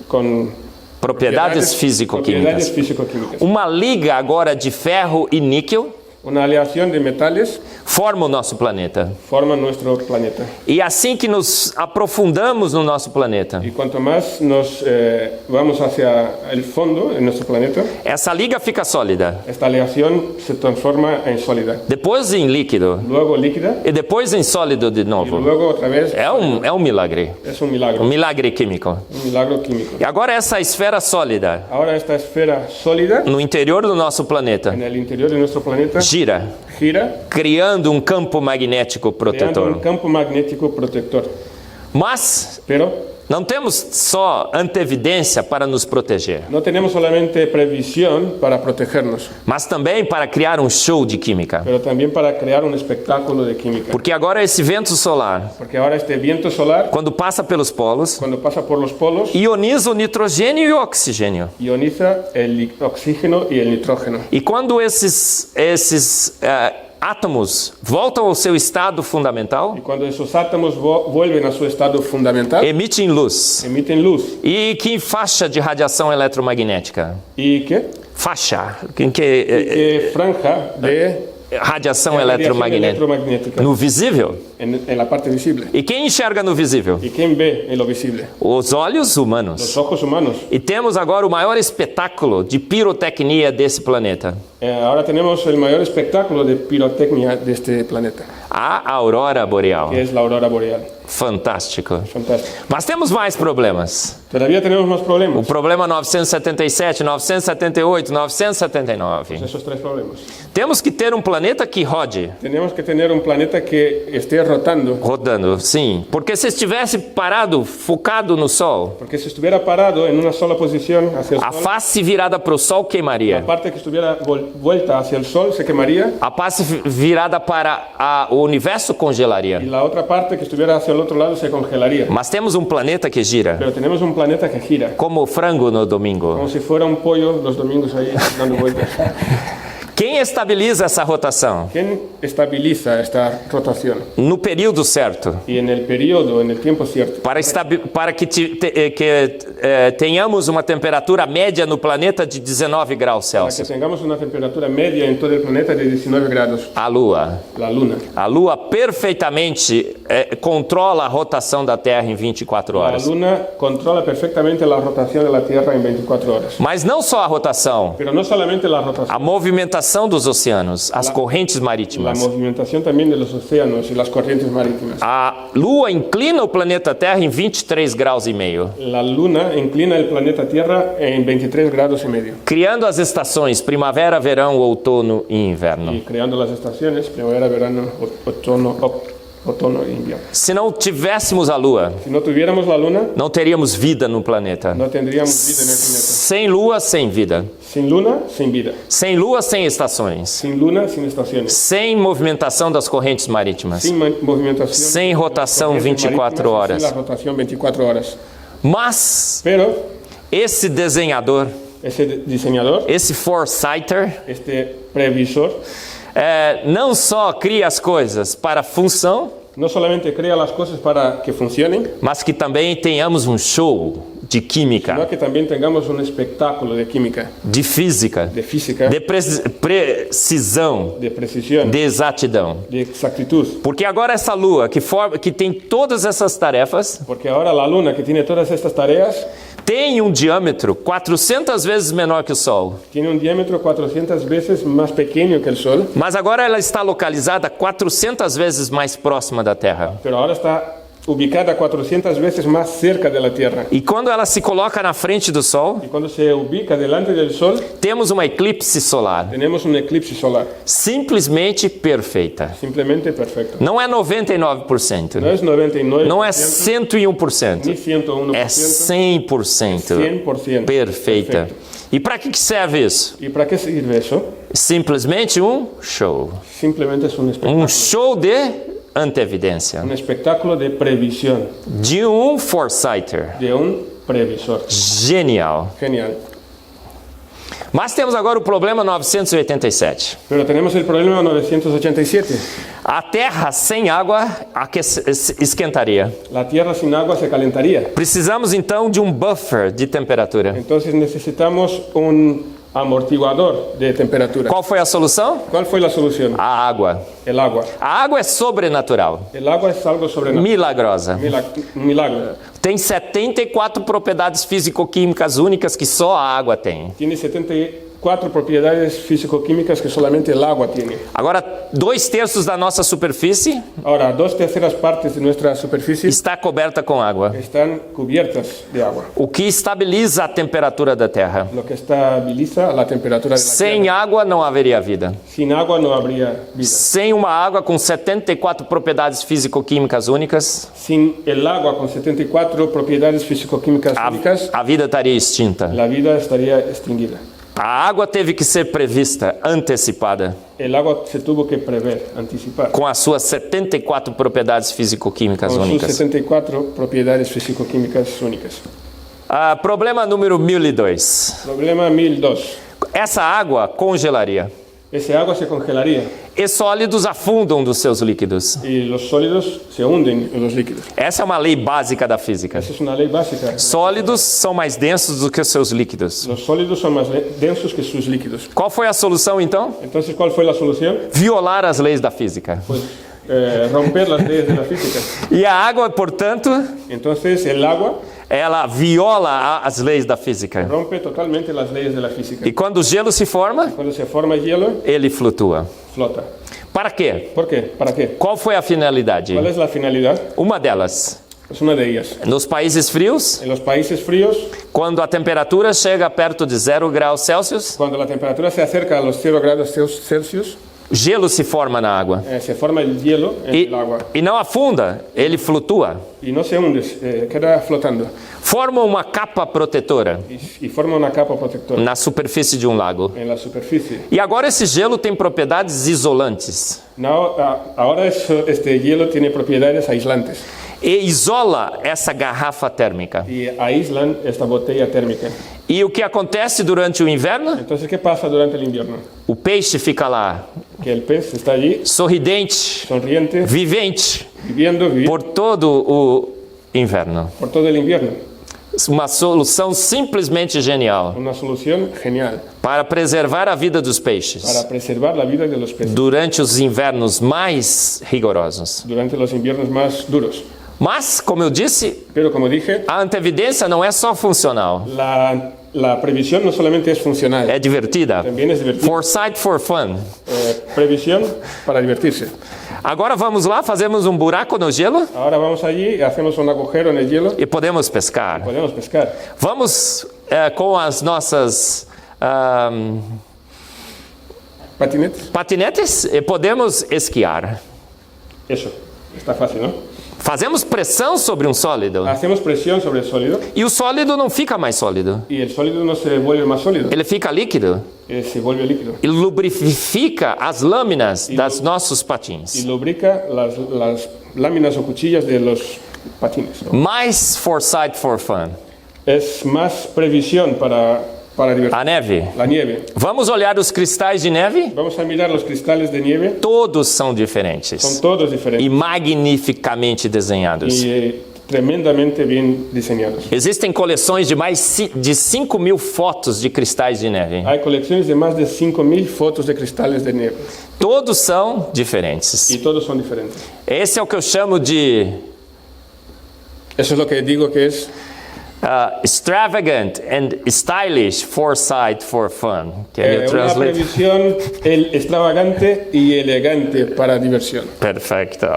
con Propriedades propiedades físico-químicas. físico-químicas. Uma liga agora de ferro e níquel Una aleación de metales forma o nosso planeta. forma nuestro planeta. E assim que nos aprofundamos no nosso planeta, Y cuanto más nos vamos hacia el fondo en nuestro planeta, essa liga fica sólida, esta aleación se transforma en sólida, depois em líquido luego líquida e depois em sólido de y novo. luego otra vez. É um milagre, Es un um milagre químico. milagro químico. E agora essa esfera sólida Ahora esta esfera sólida no interior do nosso planeta en el interior de nuestro planeta gira, gira, criando um campo magnético creando protetor. un campo magnético protector. Mas Pero não temos só antevidência para nos proteger, no tenemos solamente previsión para protegernos, mas também para criar um show de química. pero también para crear un espectáculo de química. Porque agora esse vento solar, Porque ahora este viento solar, quando passa pelos polos, cuando pasa por los polos, ioniza o nitrogênio e o oxigênio. ioniza el oxígeno y el nitrógeno. E quando esses átomos voltam ao seu estado fundamental, Y cuando esos átomos vuelven a su estado fundamental, emitem luz. emiten luz. E que faixa de radiação eletromagnética? ¿Y qué? Faixa. ¿Qué franja de Radiação radiación eletromagnética. electromagnética No visível. en la parte visible? E quem enxerga no visível? ¿Y quién ve en lo visible? Os olhos Los humanos. ojos humanos. E temos agora o maior espetáculo de pirotecnia desse planeta. Ahora tenemos el mayor espectáculo de pirotecnia de este planeta, A aurora boreal. que es la aurora boreal. Fantástico. Fantástico. Mas temos mais problemas. Todavía tenemos más O problemas. problema 977, 978, 979. Esos tres problemas. Temos que ter um planeta que rode. Tenemos que tener un planeta que esté rotando, Rodando, sim. Porque se estivesse parado, focado no Sol, porque si estuviera parado en una sola posición hacia el a Sol, face virada para o Sol la queimaria. parte que estuviera vuelta hacia el Sol se quemaría A face virada para o universo y congelaria. la otra parte que estuviera hacia el otro lado se congelaría. Mas temos um planeta que gira, Pero tenemos un planeta que gira, como o frango no domingo. como si fuera un pollo los domingos ahí dando vueltas. Quem estabiliza essa rotação? ¿Quién estabiliza esta rotación? No período certo. Y en el periodo, en el tiempo cierto, Para que tenhamos uma temperatura média no planeta de 19 graus para que Celsius. tengamos una temperatura media en todo el planeta de 19 grados. A Lua. La Luna. A Lua perfeitamente controla a rotação da Terra em 24 La horas. Luna controla perfectamente la rotación de la Tierra en 24 horas. Mas não só a rotação, Pero no solamente la rotación, a movimentação dos oceanos, as correntes la marítimas. movimentación también de los océanos y las corrientes marítimas. A Lua inclina o planeta Terra em 23 graus e meio, La Luna inclina el planeta Tierra en 23 grados y medio. criando as estações primavera, verão, outono e inverno. Y creando las estaciones, primavera, verano, otoño e invierno. Se não tivéssemos a Lua, Si no tuviéramos la Luna, não teríamos vida no planeta. no tendríamos vida en el planeta. Sem Lua, sem vida. Sin Luna, sin vida. Sem Lua, sem estações. Sin Luna, sin estaciones. Sem movimentação das correntes marítimas. Sin movimentación. Sem rotação de las corrientes 24 marítimas y horas. Sin la rotación 24 horas. Mas Pero esse desenhador, ese diseñador, esse foresighter, este previsor, não só cria as coisas para função, no solamente crea las cosas para que funcionen, mas que também tenhamos um show de sino química, que también tengamos un espectáculo de química, de física, de física, de precisão, de precisión, de exatidão. de exactitud. Porque agora essa Lua, que tem todas essas tarefas, Porque ahora la Luna, que tiene todas estas tareas, tem um diâmetro 400 vezes menor que o Sol. tiene un diámetro 400 veces más pequeño que el Sol, Mas agora ela está localizada 400 vezes mais próxima da Terra. pero ahora está ubicada 400 veces más cerca de la Tierra. E quando ela se coloca na frente do Sol, Y cuando se ubica delante del Sol, temos uma eclipse solar tenemos un eclipse solar, simplesmente perfeita. simplemente perfecto. Não é No 99%, es 99%, não é ni 101%, 101%, é 100% 100% perfeita. perfecto. E para que serve isso? ¿Y para qué sirve eso? Simplesmente um show. Simplemente es un espectáculo. Show de anteevidência. Un espectáculo de previsión, De um foresighter. de un previsor. Genial. Genial. Mas temos agora o problema 987. Pero tenemos el problema 987. A terra sem água esquentaria. La tierra sin agua se calentaría. Precisamos então de um buffer de temperatura. Entonces necesitamos un amortiguador de temperatura. Qual foi a solução? ¿Cuál fue la solución? A água. El agua. A água é sobrenatural, El agua es algo sobrenatural. milagrosa. Un milagro. Tem 74 propriedades físico-químicas únicas que só a água tem. Tiene 74 propiedades físico-químicas que solamente el agua tiene. Agora, 2/3 da nossa superfície Ahora, 2/3 partes de nuestra superficie está coberta com água, están cubiertas de agua, o que estabiliza a temperatura da Terra. lo que estabiliza la temperatura de la Sem tierra. água não haveria vida. Sin agua no habría vida. Sem uma água com 74 propriedades físico-químicas únicas, Sin el agua con 74 propiedades físico-químicas únicas, a vida estaria extinta. la vida estaría extinguida. A água teve que ser prevista, antecipada, El agua se tuvo que prever, anticipar, com as suas 74 propriedades físico-químicas con sus únicas. 74 propiedades físico-químicas únicas. Problema número 1002. Problema 1002. Essa água congelaria. Ese agua se congelaría E sólidos afundam dos seus líquidos. y los sólidos se hunden en los líquidos. Essa é uma lei básica da física. Esa es una ley básica. Sólidos são mais densos do que os seus líquidos. Los sólidos son más densos que sus líquidos. Qual foi a solução então? Entonces, ¿cuál fue la solución? Violar as leis da física. Pues romper las leyes de la física. E a água, portanto, Entonces, el agua ela viola as leis da física. rompe totalmente las leyes de la física. E quando o gelo se forma, Cuando se forma hielo, ele flutua. flota. Para quê? ¿Por qué? ¿Para qué? Qual foi a finalidade? ¿Cuál es la finalidad? Uma delas. Es una de ellas. Nos países frios, En los países fríos, quando a temperatura chega perto de 0 graus Celsius, cuando la temperatura se acerca a los 0 grados Celsius, gelo se forma na água. se forma el hielo en E, el agua e não afunda, ele flutua. y no se hunde, queda flotando Forma uma capa protetora y forma una capa protectora na superfície de um lago. en la superficie. E agora esse gelo tem propriedades isolantes Ahora este hielo tiene propiedades aislantes e isola essa garrafa térmica. y aíslan esta botella térmica. E o que acontece durante o inverno? Entonces, ¿qué pasa durante el invierno? O peixe fica lá, Que el pez está allí, sorridente, sonriente, vivente, viviendo por todo o inverno. por todo el invierno. Uma solução simplesmente genial Una solución genial para preservar a vida dos peixes para preservar la vida de los peces durante os invernos mais rigorosos. durante los inviernos más duros. Mas, como eu disse, Pero como dije, a antevidência não é só funcional, la previsión no solamente es funcional, é divertida. también es divertida. Foresight for fun. Previsión para divertirse. Agora vamos lá, fazemos um buraco no gelo Ahora vamos allí, hacemos un agujero en el hielo, e podemos pescar. podemos pescar. Vamos com as nossas Patinetes, patinetes e podemos esquiar. eso, está fácil, ¿no? Fazemos pressão sobre um sólido Hacemos presión sobre el sólido e o sólido não fica mais sólido, y el sólido no se vuelve más sólido, ele fica líquido se vuelve líquido e lubrifica as lâminas das nossos y patins. lubrica las láminas o cuchillas de los patines, ¿no? Mais foresight for fun. Es más previsión para divertir. A neve. La nieve. Vamos olhar os cristais de neve? Vamos a mirar los cristales de nieve. Todos são Son diferentes todos e diferentes magnificamente desenhados. y tremendamente bien diseñados. Existem coleções de mais de 5.000 fotos de cristais de neve. Hay colecciones de más de 5.000 fotos de cristales de nieve Todos são diferentes. y todos son diferentes. Esse é o que eu chamo de Eso es lo que digo que es extravagant and stylish foresight for fun. Can you una translate? previsión extravagante y elegante para diversión. Perfeito.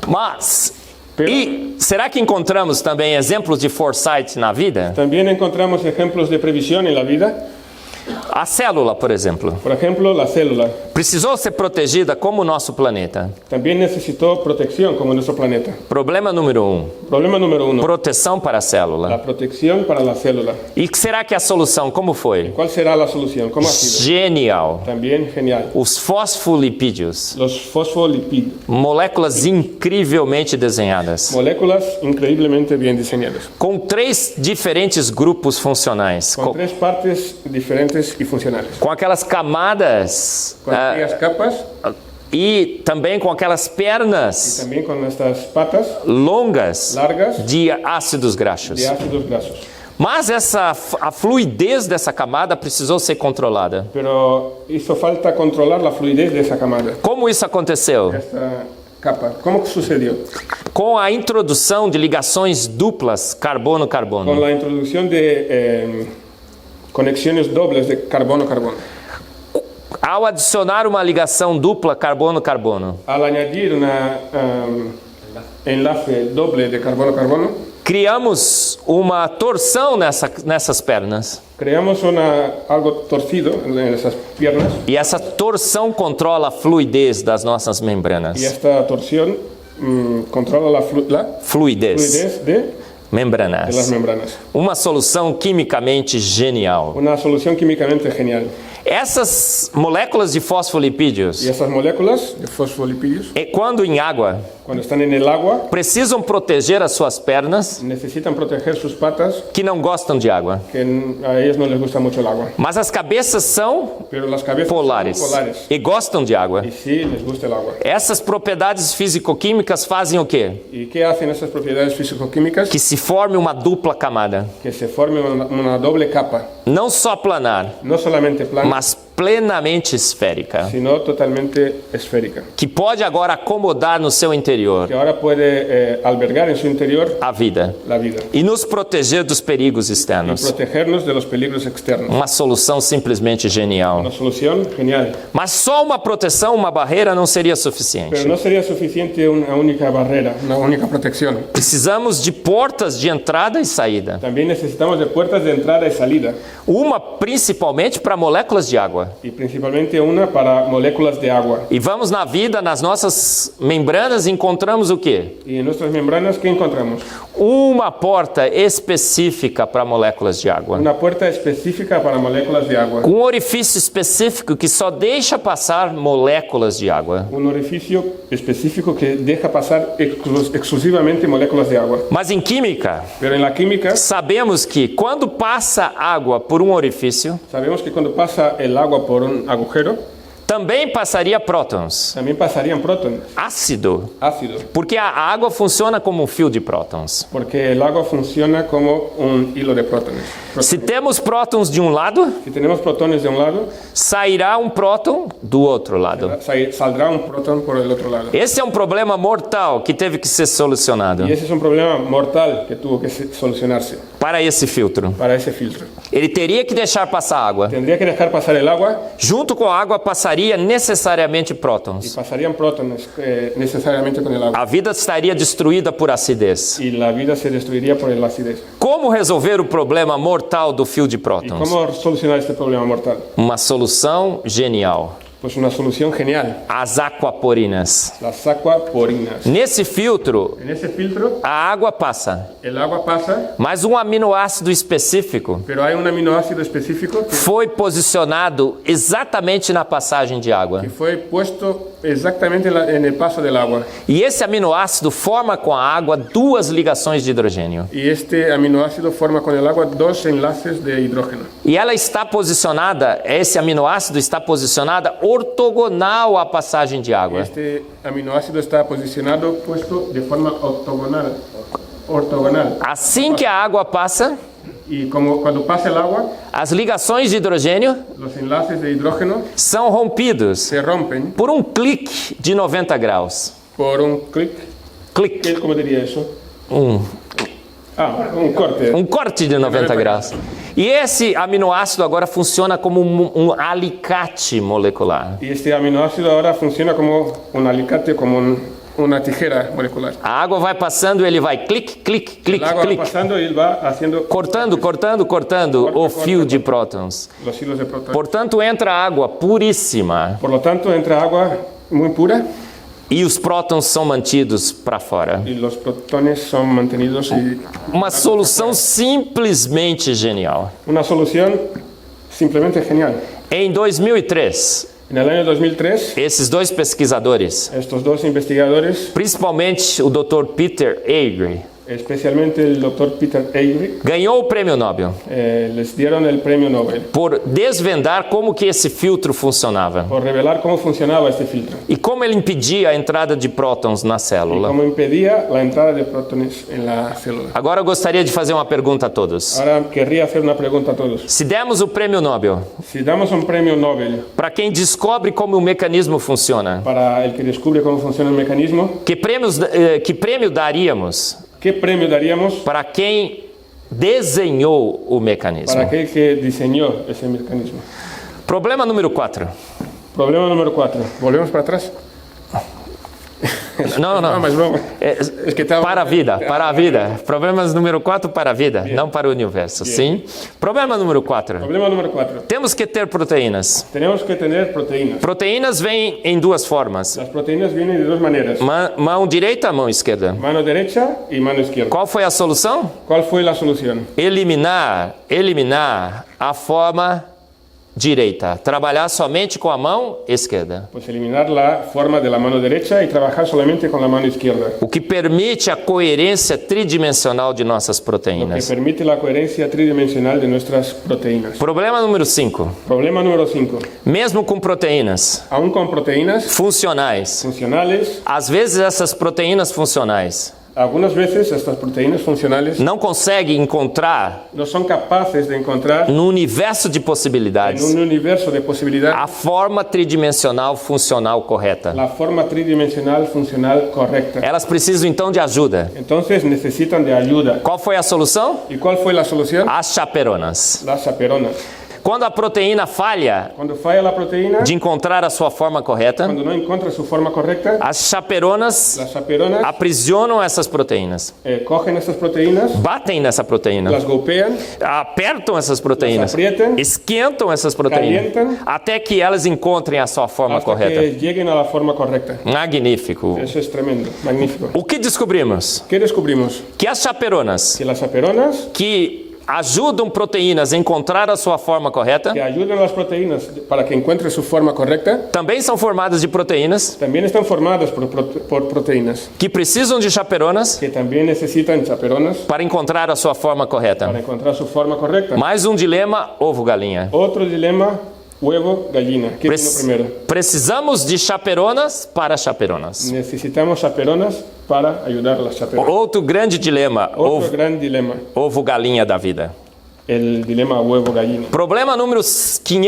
Mas, e será que encontramos também exemplos de foresight na vida? También encontramos ejemplos de previsión en la vida. A célula, por exemplo. Por ejemplo, la célula. precisou ser protegida como o nosso planeta. también necesitó protección como nuestro planeta. Problema número 1, Problema número 1, proteção para a la célula. protección para la célula. E será que a solução como foi? ¿Cuál será la solución? ¿Cómo ha sido? Genial. También genial. Os fosfolipídios, Los fosfolipídidos, moléculas incrivelmente desenhadas, moléculas increíblemente bien diseñadas, com 3 diferentes grupos funcionais, con 3 partes diferentes y funcionales, com aquelas camadas con aquellas capas e também com aquelas y pernas también con nuestras patas longas largas de ácidos graxos. de ácidos grasos. Mas a fluidez dessa camada precisou ser controlada. Pero hizo falta controlar la fluidez de esa camada, Como isso aconteceu? esta capa. ¿Cómo sucedió? Com a introdução de ligações duplas Con carbono-carbono. la introducción de conexiones dobles de carbono-carbono. Ao adicionar uma ligação dupla carbono-carbono, Al añadir una enlace doble de carbono-carbono, criamos uma torção nessas pernas. creamos algo torcido en esas piernas E essa torção controla a fluidez das nossas y membranas. esta torsión controla la Fluidez. fluidez de las Membranas. membranas. Uma solução quimicamente genial. Una solución químicamente genial. Essas moléculas de fosfolipídios, Y esas moléculas de fosfolipídios, quando em água, cuando están en el agua, precisam proteger as suas pernas necesitan proteger sus patas, que não gostam de água. que a ellos no les gusta mucho el agua. Mas as cabeças são Pero las cabezas polares son polares e gostam de água. y sí les gusta el agua. Essas propriedades físico-químicas fazem o quê? ¿Y qué hacen esas propiedades físico-químicas? Que se forme uma dupla camada. Que se forme una doble capa, Não só planar, no solamente plana, mas plenamente esférica. sino totalmente esférica, Que pode agora acomodar no seu interior que ahora puede albergar en su interior a vida la vida e nos proteger dos perigos y externos. protegernos de los peligros externos. Uma solução simplesmente genial. Una solución genial, Mas só uma proteção, uma barreira não seria pero suficiente. no sería suficiente una única barrera, una única protección. Precisamos de portas de entrada e saída. También necesitamos de puertas de entrada y salida, Uma principalmente para moléculas de água. y principalmente una para moléculas de agua. E vamos na vida, nas nossas membranas, encontramos o quê? Y en nuestras membranas, ¿qué encontramos? Uma porta específica para moléculas de água. Una puerta específica para moléculas de agua, Um orifício específico que só deixa passar moléculas de água. un orificio específico que deja pasar exclusivamente moléculas de agua. Mas em química, Pero en la química sabemos que quando passa água por um orifício, sabemos que cuando pasa el agua por un agujero, também passaria prótons. también pasarían prótones, Ácido. ácido, Porque a água funciona como um fio de prótons. porque el agua funciona como un hilo de prótones. Se temos prótons de um lado, Si tenemos protones de un lado, sairá um próton do outro lado. saldrá un protón por el otro lado. Esse é um problema mortal que teve que ser solucionado Y ese es un problema mortal que tuvo que solucionarse para esse filtro. para ese filtro. Ele teria que deixar passar água. Tendría que dejar pasar el agua Junto com a água passaria necessariamente y prótons. pasarían protones necesariamente con el agua. A vida estaria destruída por acidez. Y la vida se destruiría por la acidez. Como resolver o problema mortal do fio de ¿Y prótons? cómo solucionar este problema mortal? Uma solução genial. Pues una solución genial, As aquaporinas. las aquaporinas. Nesse filtro, En ese filtro a água passa, el agua pasa, mas um aminoácido específico pero hay un aminoácido específico foi posicionado exatamente na passagem de água. que fue puesto exactamente en el paso del agua. E esse aminoácido forma com a água 2 ligações de hidrogênio. Y este aminoácido forma con el agua 2 enlaces de hidrógeno. E ela está posicionada, esse aminoácido está posicionada ortogonal à passagem de água. Este aminoácido está posicionado, puesto de forma ortogonal. Assim que a água passa, Y como cuando pasa el agua, as ligações de hidrogênio los enlaces de hidrógeno são rompidos se rompen por um clique de 90 graus. por un clic. Clique. ¿Cómo diría eso? Un corte. Um corte de 90 graus. E esse aminoácido agora funciona como um alicate molecular. Y este aminoácido ahora funciona como un alicate, como un una tijera molecular. A água vai passando e ele vai clique, clique, clique, El agua va clique, pasando y él va haciendo cortando o fio de prótons. los hilos de protones. Portanto, entra água puríssima Por lo tanto, entra agua muy pura e os prótons são mantidos para fora. y los protones son mantenidos. Y Uma solução simplesmente genial. una solución simplemente genial. Em 2003, En el año 2003, esses dois pesquisadores, estos dos investigadores, principalmente o Dr. Peter Avery, especialmente el doctor Peter Avery, ganhou o prêmio Nobel les dieron el premio Nobel por desvendar como que esse filtro funcionava por revelar cómo funcionaba este filtro e como ele impedia a entrada de prótons na y célula. cómo impedía la entrada de protones en la célula. Agora eu gostaria de fazer uma pergunta a todos. Ahora querría hacer una pregunta a todos. Se dermos o prêmio Nobel Si damos un premio Nobel para quem descobre como o mecanismo funciona, para el que descubre cómo funciona el mecanismo, que prêmio daríamos ¿qué premio daríamos para quem desenhou o mecanismo? para aquel que diseñó ese mecanismo? Problema número 4. Problema número 4. ¿Volvemos para atrás? Não, não. No, es broma. Es que estaba... Para a vida. Problemas número 4 para a vida, não para o universo. Sim? Problema número 4. Problema número 4. Temos que ter proteínas. Tenemos que tener proteínas. Proteínas vêm em duas formas. Las proteínas vienen de dos maneras. Mão direita, mão esquerda. Mano derecha y mano izquierda. Qual foi a solução? ¿Cuál fue la solución? Eliminar a forma direita. Trabalhar somente com a mão esquerda. Pues eliminar la forma de la mano derecha y trabajar solamente con la mano izquierda. O que permite a coerência tridimensional de nossas Lo que proteínas. permite la coherencia tridimensional de nuestras proteínas. Problema número 5. Problema número 5. Mesmo com proteínas Aún con proteínas funcionais, funcionales, às vezes essas proteínas funcionais algunas veces estas proteínas funcionales não conseguem encontrar no son capaces de encontrar no universo de en possibilidades un universo de posibilidad a forma tridimensional funcional correta. la forma tridimensional funcional correcta. Elas precisam então de ajuda. Entonces necesitan de ayuda. Qual foi a solução? ¿Y cuál fue la solución? As chaperonas. Las chaperonas. Quando a proteína falha Cuando falla la proteína, de encontrar a sua forma correta, cuando no encuentra su forma correcta, as chaperonas las chaperonas aprisionam essas proteínas, cogen estas proteínas, batem nessa proteína, las golpean, apertam essas proteínas, Las aprietam, esquentam essas proteínas, calientam, até que elas encontrem a sua forma hasta correta. que lleguen a la forma correcta. Magnífico. Eso es tremendo, magnífico. O que descobrimos? ¿Qué descubrimos? Que as chaperonas Que las chaperonas que ajudam proteínas a encontrar a sua forma correta que ayudan a las proteínas para que encuentren su forma correcta, também são formadas de proteínas también están formadas por proteínas que precisam de chaperonas que también necesitan chaperonas para encontrar a sua forma correta. para encontrar su forma correcta. Mais um dilema, ovo-galinha. Otro dilema, huevo, gallina. ¿Qué vino primero? Precisamos de chaperonas para chaperonas. Necesitamos chaperonas para ayudar a las chaperonas. Outro grande dilema, Otro gran dilema, ovo-galinha da vida. el dilema huevo-gallina. Problema número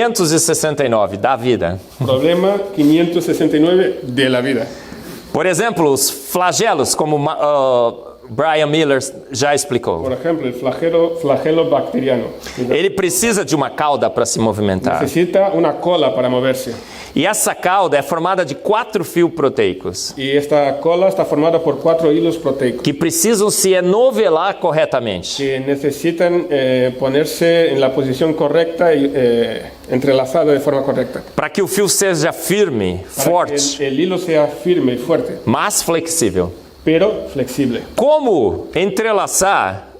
569 da vida. Problema 569 de la vida. Por exemplo, os flagelos, como Brian Miller já explicou. Por ejemplo, el flagelo bacteriano. Ele precisa de uma cauda para se movimentar. Necesita una cola para moverse. E essa cauda é formada de 4 fios proteicos Y esta cola está formada por 4 hilos proteicos que precisam se enovelar corretamente. que necesitan ponerse en la posición correcta y entrelazado de forma correcta. Para que o fio seja firme, Para forte, que el hilo sea firme y fuerte, mas flexível. pero flexible. Como entrelaçar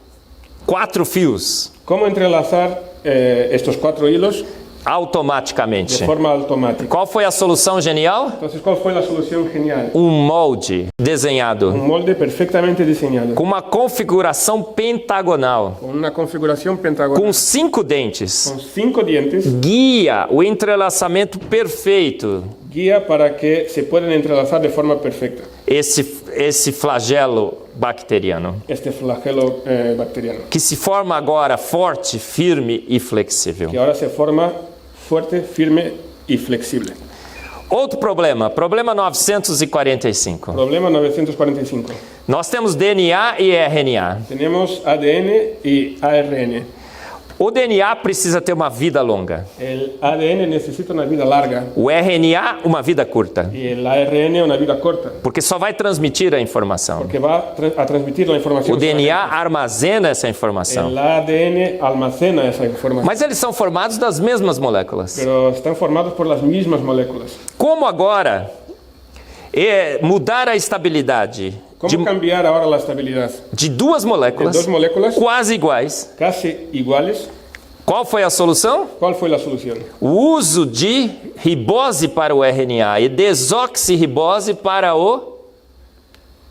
4 fios ¿Cómo entrelazar estos 4 hilos de automaticamente? forma automática? Qual foi a solução genial? Entonces, ¿cuál fue la solución genial? Molde desenhado Un molde perfectamente diseñado, com uma configuração pentagonal, con una configuración pentagonal, com 5 dentes, con 5 dientes, guia o entrelaçamento perfeito. guía para que se puedan entrelazar de forma perfecta Esse flagelo bacteriano, este flagelo bacteriano, que se forma agora forte, firme e flexível. que ahora se forma fuerte, firme y flexible. Outro problema, problema 945. Problema 945. Nós temos DNA e RNA. Tenemos ADN y ARN. O DNA precisa ter uma vida longa. El ADN necesita una vida larga O RNA, uma vida curta. y el ARN una vida corta, Porque só vai transmitir a informação. porque va a transmitir la información. O DNA armazena essa informação. El ADN almacena esa información, Mas eles são formados das mesmas moléculas. pero están formados por las mismas moléculas. Como agora mudar a estabilidade ¿Cómo cambiar ahora la estabilidad? de duas moléculas De duas moléculas quase iguais? casi iguales. Qual foi a solução? ¿Cuál fue la solución? O uso de ribose para o RNA e desoxirribose para o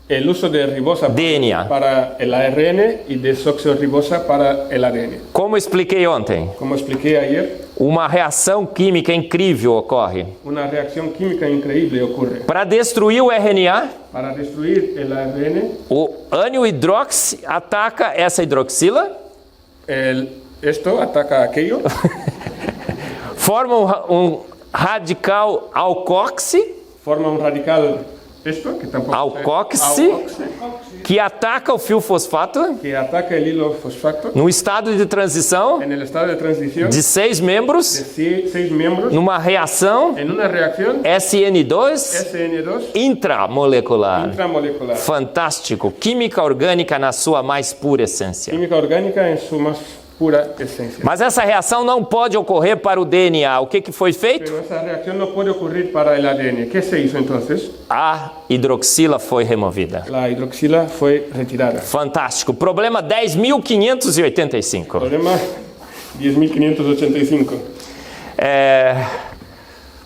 El uso de ribosa DNA. para el ARN y desoxirribosa para el ADN. Como expliquei ontem, Como expliqué ayer, uma reação química incrível ocorre. una reacción química increíble ocurre. Para destruir o RNA, Para destruir el ARN, o ânio hidroxi ataca essa hidroxila, esto ataca aquello, forma um radical alcoxi, forma un radical, esto, que tampoco alcoxi, que ataca o fio fosfato que ataca el hilo fosfato no estado de transição en el estado de transición de 6 membros, de 6 miembros numa reação en una reacción SN2 SN2 intramolecular. intramolecular. Fantástico. Química orgânica na sua mais pura essência. Química orgánica en su más pura esencia. Mas essa reação não pode ocorrer para o DNA. O que foi feito? Pero esa reacción no puede ocurrir para el ADN. ¿Qué se hizo entonces? A hidroxila foi removida. La hidroxila fue retirada. Fantástico. Problema 10.585. Problema 10.585.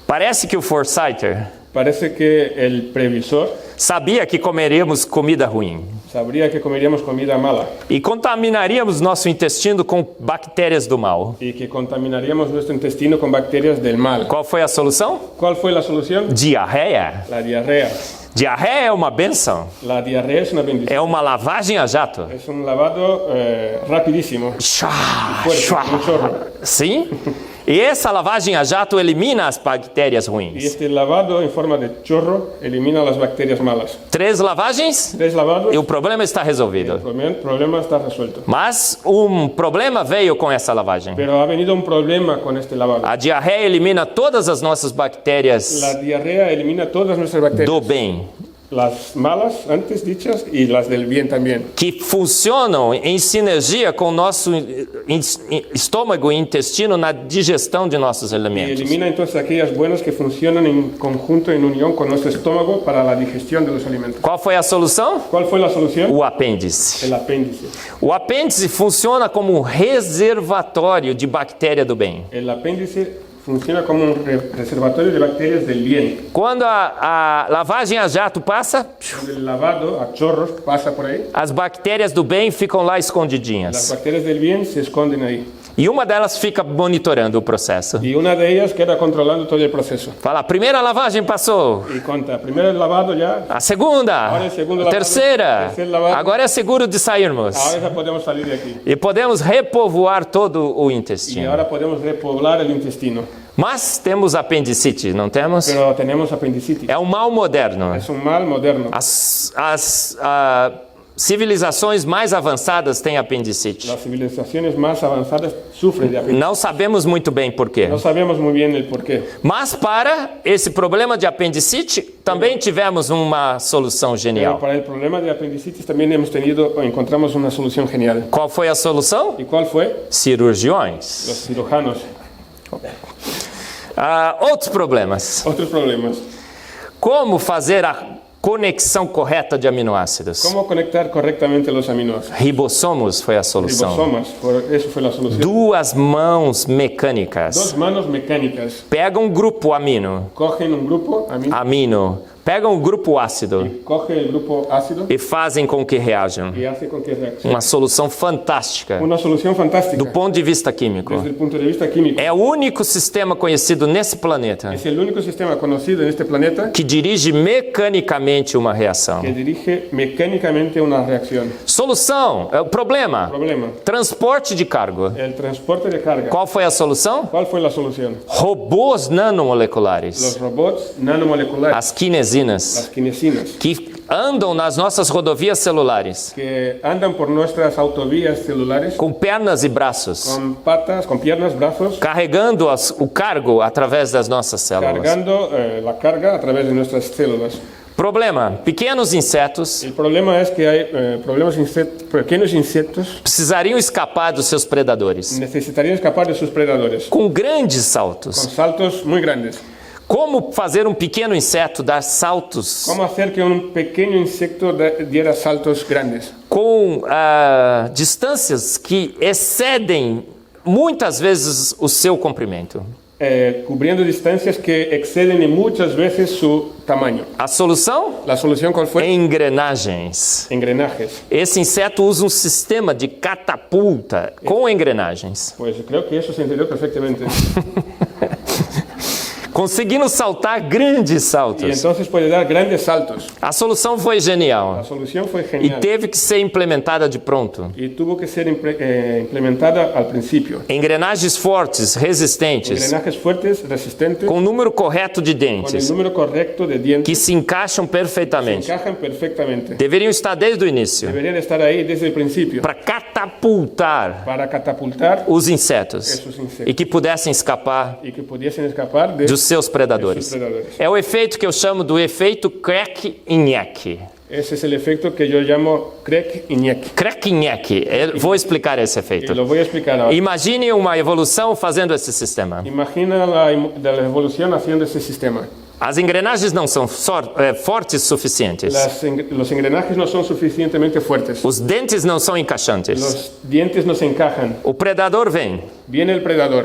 Parece que o Forsyther Parece que el previsor sabia que comeríamos comida ruim sabría que comeríamos comida mala e contaminaríamos nosso intestino com bactérias do mal. y que contaminaríamos nuestro intestino con bacterias del mal. Qual foi a solução? ¿Cuál fue la solución? Diarreia. La diarrea. Diarreia é uma benção. La diarrea es una bendición. É uma lavagem a jato. Es un lavado rapidísimo. Chá, Fuerte, chá. un chorro. Sim? E essa lavagem a jato elimina as bactérias Y ruins. este lavado en forma de chorro elimina las bacterias malas. 3 lavagens 3 lavados e o problema está resolvido. el problema está resuelto. Mas um problema veio com essa lavagem. Pero ha venido un problema con este lavado. A diarreia elimina todas as nossas bactérias La diarrea elimina todas nuestras bacterias. do bem, Las malas, antes dichas, y las del bien también. que funcionam em sinergia com o nosso estômago e intestino na digestão de nossos Y alimentos. elimina entonces aquellas buenas que funcionan en conjunto, en unión con nuestro estómago para la digestión de los alimentos. Qual foi a solução? ¿Cuál fue la solución? O apêndice. El apéndice. O apêndice funciona como um reservatório de bactéria do bem. El apéndice funciona como un reservatorio de bacterias del bien. Quando a lavagem a jato passa, Cuando el lavado a chorros pasa por ahí, as bactérias do bem ficam lá las escondidinhas. bacterias del bien se esconden ahí. E uma delas fica monitorando o processo. Y una de ellas queda controlando todo el proceso. Fala, a primeira lavagem passou. Y conta, primero el lavado ya, A segunda, Agora é o segundo a lavado, terceira, terceiro lavado. agora é seguro de sairmos. ahora ya podemos salir de aquí. E podemos repovoar todo o Y intestino. ahora podemos repoblar el intestino. Mas temos apendicite, não temos? Pero tenemos apendicitis. É um mal moderno. Es un mal moderno. As civilizações mais avançadas têm apendicite. Las civilizaciones más avanzadas sufren de apendicitis. Não sabemos muito bem por quê. No sabemos muy bien el porqué. Mas para esse problema de apendicite, também tivemos uma solução Pero genial. para el problema de apendicitis también encontramos una solución genial. Qual foi a solução? ¿Y cuál fue? Cirurgiões. Los cirujanos. Outros problemas. Otros problemas. Como fazer a conexão correta de aminoácidos? ¿Cómo conectar correctamente los aminoácidos? Ribossomos foi a solução. Ribosomas, eso fue la solución. Duas mãos mecânicas Dos manos mecánicas pegam um grupo amino, cogen un grupo pegam um grupo ácido coge el grupo ácido e fazem com que reajam. y hace con que reaccione. Uma solução fantástica Una solución fantástica do ponto de vista químico. desde el punto de vista químico. É o único sistema conhecido nesse planeta Es el único sistema conocido en este planeta que dirige mecanicamente uma reação. que dirige mecánicamente una reacción. Solução, é o problema. Problema. Transporte de cargo. El transporte de carga. Qual foi a solução? ¿Cuál fue la solución? Robôs nanomoleculares. Los robots nanomoleculares. As kinesianas. quinesinas, que andam nas nossas rodovias celulares, que andan por nuestras autovías celulares com pernas e braços, con patas, con piernas, brazos, carregando o cargo através das nossas células. cargando la carga a través de nuestras células. Problema: pequenos insetos El problema es que hay pequeños insectos precisariam escapar dos seus predadores necesitarían escapar de sus predadores com grandes con saltos. saltos muy grandes. Como fazer um pequeno inseto dar saltos ¿Cómo hacer que un pequeño insecto diera saltos grandes? com distâncias que excedem muitas vezes o seu comprimento? Cubriendo distancias que exceden en muchas veces su tamaño. A solução? ¿La solución cuál fue? Engrenagens. Engrenajes. Esse inseto usa um sistema de catapulta com engrenagens, Pues creo que eso se entendió perfectamente. conseguindo saltar grandes Y saltos. entonces puede dar grandes saltos. A solução foi La genial solución fue e genial. teve que ser implementada de pronto. Y tuvo que ser implementada al principio. Engrenagens fortes, resistentes, Engrenajes fuertes, resistentes, com o número correto de con el dentes, número correcto de dientes, que se encaixam se perfeitamente. encajan perfectamente. Deveriam estar desde o início Deberían estar ahí desde el principio para catapultar para catapultar os insetos Esses insetos. e que pudessem escapar y que pudiesen escapar de dos seus predadores. de sus predadores. É o efeito que eu chamo do efeito Craig-Iniak. Ese es el efecto que yo llamo Craig-Iniak. Craig-Iniak. Vou explicar esse Y efeito. lo voy a explicar ahora. Imagine uma evolução fazendo esse sistema. Imagina la evolución haciendo ese sistema. As engrenagens não são fortes suficientes. Los engranajes no son suficientemente fuertes. Os dentes não são encaixantes. Los dientes no se encajan. O predador vem. Viene el predador.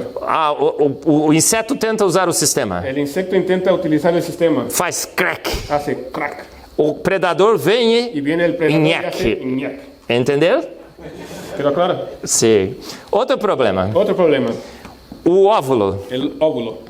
O inseto tenta usar o sistema. El insecto intenta utilizar el sistema. Faz crack. Hace crack. O predador vem Y viene el predador y Iniak. hace Iniak. Entendeu? ¿Quedó claro? Sim. Outro problema. Otro problema. O óvulo. El óvulo.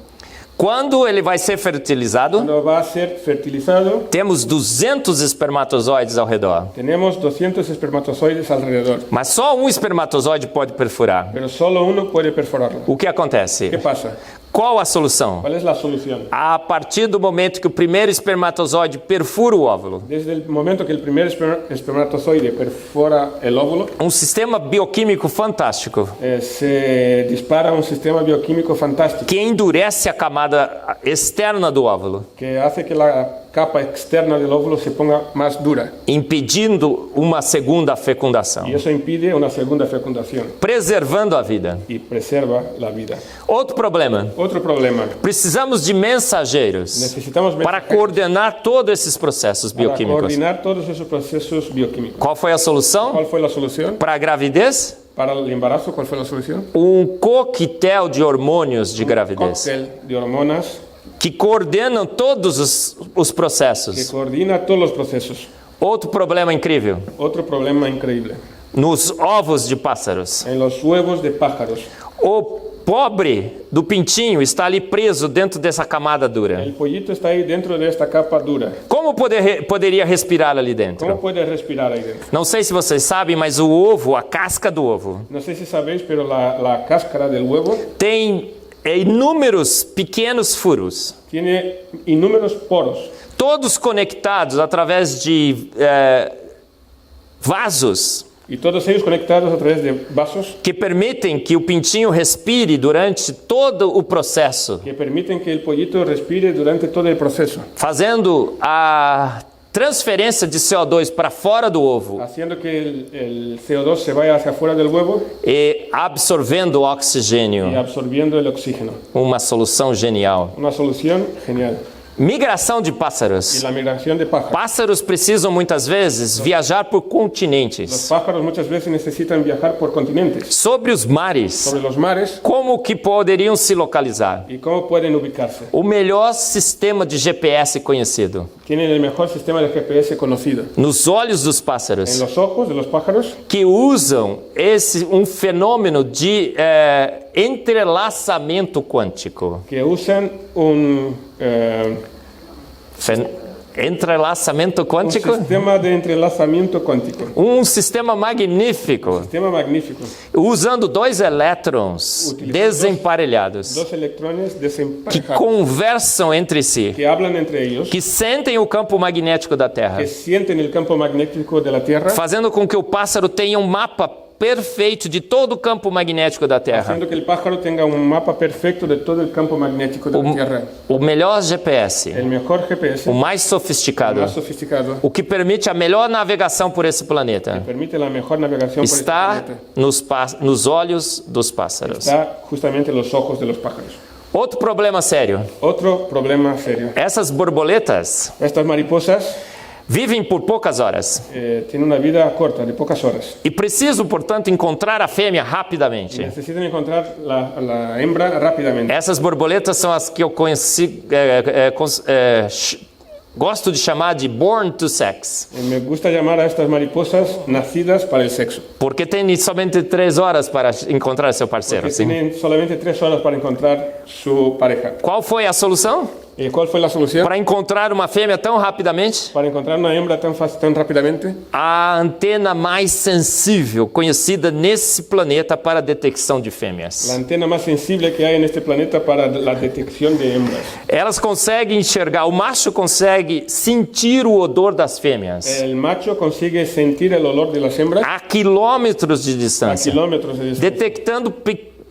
Quando ele vai ser fertilizado, Cuando va a ser fertilizado, temos 200 espermatozoides ao redor. tenemos 200 espermatozoides alrededor. Mas só um espermatozoide pode perfurar. Pero solo uno puede perforarlo. O que acontece? ¿Qué pasa? Qual a solução? ¿Cuál es la solución? A partir do momento que o primeiro espermatozoide perfura o óvulo, Desde el momento que el primer espermatozoide perfora el óvulo, sistema bioquímico fantástico se dispara un sistema bioquímico fantástico que endurece a camada externa do óvulo, que hace que la capa externa del óvulo se ponga más dura. impedindo uma segunda fecundação, Y eso impide una segunda fecundación preservando a vida. y preserva la vida. Outro problema: Otro problema. precisamos de mensageiros Necesitamos para mensajeros coordenar todos esses processos para bioquímicos. coordinar todos esos procesos bioquímicos. Qual foi a solução? ¿Cuál fue la solución? Para a gravidez? Para el embarazo, ¿cuál fue la solución? Coquetel de hormônios de gravidez Cóctel de hormonas que coordenam todos os que processos. coordina todos los procesos. Outro problema incrível: Otro problema increíble. nos ovos de pássaros. En los huevos de pájaros. O pobre do pintinho está ali preso dentro dessa camada dura. El pollito está ahí dentro de esta capa dura. Como poderia respirar ali ¿Cómo dentro? puede respirar ahí dentro? Não sei se vocês sabem, mas o ovo, a casca do ovo, No sé si sabéis, pero la cáscara del huevo tem inúmeros pequenos furos, tiene inúmeros poros, todos conectados através de vasos y todos ellos conectados a través de vasos que permitem que o pintinho respire durante todo o processo, que permiten que el pollito respire durante todo el proceso, fazendo a transferência de CO2 para fora do ovo haciendo que el CO2 se vaya hacia afuera del huevo e absorvendo o y oxigênio. absorbiendo el oxígeno. Uma solução genial. Una solución genial. Migração de Y pássaros. la migración de pájaros. Pássaros precisam muitas vezes viajar por Los continentes. pájaros muchas veces necesitan viajar por continentes, Sobre os mares, sobre los mares, como que poderiam se localizar? y cómo pueden ubicarse. O melhor sistema de GPS conhecido. Tienen el mejor sistema de GPS conocido. Nos olhos dos En pássaros, los ojos de los pájaros, que usam fenômeno de entrelaçamento quântico. que usan un Entrelaçamento un quântico? sistema de entrelazamiento cuántico. Um sistema magnífico, Sistema magnífico. usando dois elétrons desemparelhados, Dos electrones que desemparejados conversam entre si, que hablan entre ellos, que sentem o campo magnético da Terra, que sienten el campo magnético de la Tierra, fazendo com que o pássaro tenha um mapa perfeito de todo o campo magnético da Terra. haciendo que el pájaro tenga un mapa perfecto de todo el campo magnético de la Tierra. O melhor GPS, El mejor GPS, o mais sofisticado, más sofisticado, o que permite a melhor navegação por esse planeta, permite la mejor navegación por este está planeta. nos olhos dos pássaros. Está justamente en los ojos de los pájaros. Outro problema sério: Otro problema serio. essas borboletas Estas mariposas vivem por poucas horas tienen una vida corta, de pocas horas. e precisam, portanto, encontrar a fêmea rapidamente. Necesitan encontrar la hembra rápidamente. Essas borboletas são as que eu conheci, gosto de chamar de born to sex, Me gusta llamar a estas mariposas nacidas para el sexo. porque tem somente 3 horas para encontrar seu parceiro. Que Sim. tienen solamente 3 horas para encontrar su pareja. Qual foi a solução? ¿Y cuál fue la solución? Para encontrar uma fêmea tão rapidamente? Para encontrar una hembra tan rápidamente, A antena mais sensível conhecida nesse planeta para a detecção de la fêmeas. antena más sensible que hay en este planeta para la detección de hembras. Elas conseguem enxergar, o macho consegue sentir o odor das fêmeas El macho consigue sentir el olor de las hembras a quilômetros de a distância, kilómetros de distancia. detectando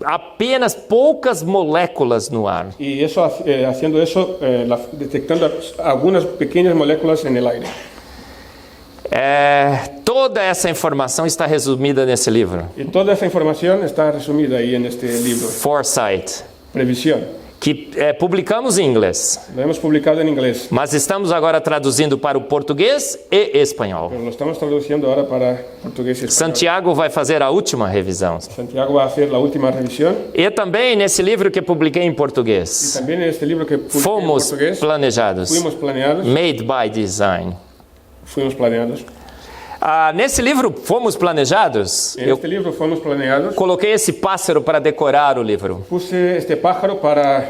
apenas poucas moléculas no ar. Y eso, haciendo eso, detectando algunas pequeñas moléculas en el aire. Toda essa informação está resumida nesse livro, Y toda esa información está resumida ahí en este libro, Foresight, Previsión. que publicamos em inglês, Lo hemos publicado en inglés, mas estamos agora traduzindo para o português e espanhol. pero lo estamos traduciendo ahora para portugués y español. Santiago vai fazer a última revisão. Santiago va a hacer la última revisión. E também nesse livro que publiquei em português, También en este libro que publiqué en Fomos portugués, Planejados, fuimos planeados. Made by Design. Fuimos planeados. Nesse livro, Fomos Planejados, En eu este libro fuimos planeados. coloquei esse pássaro para decorar o livro. Puse este pájaro para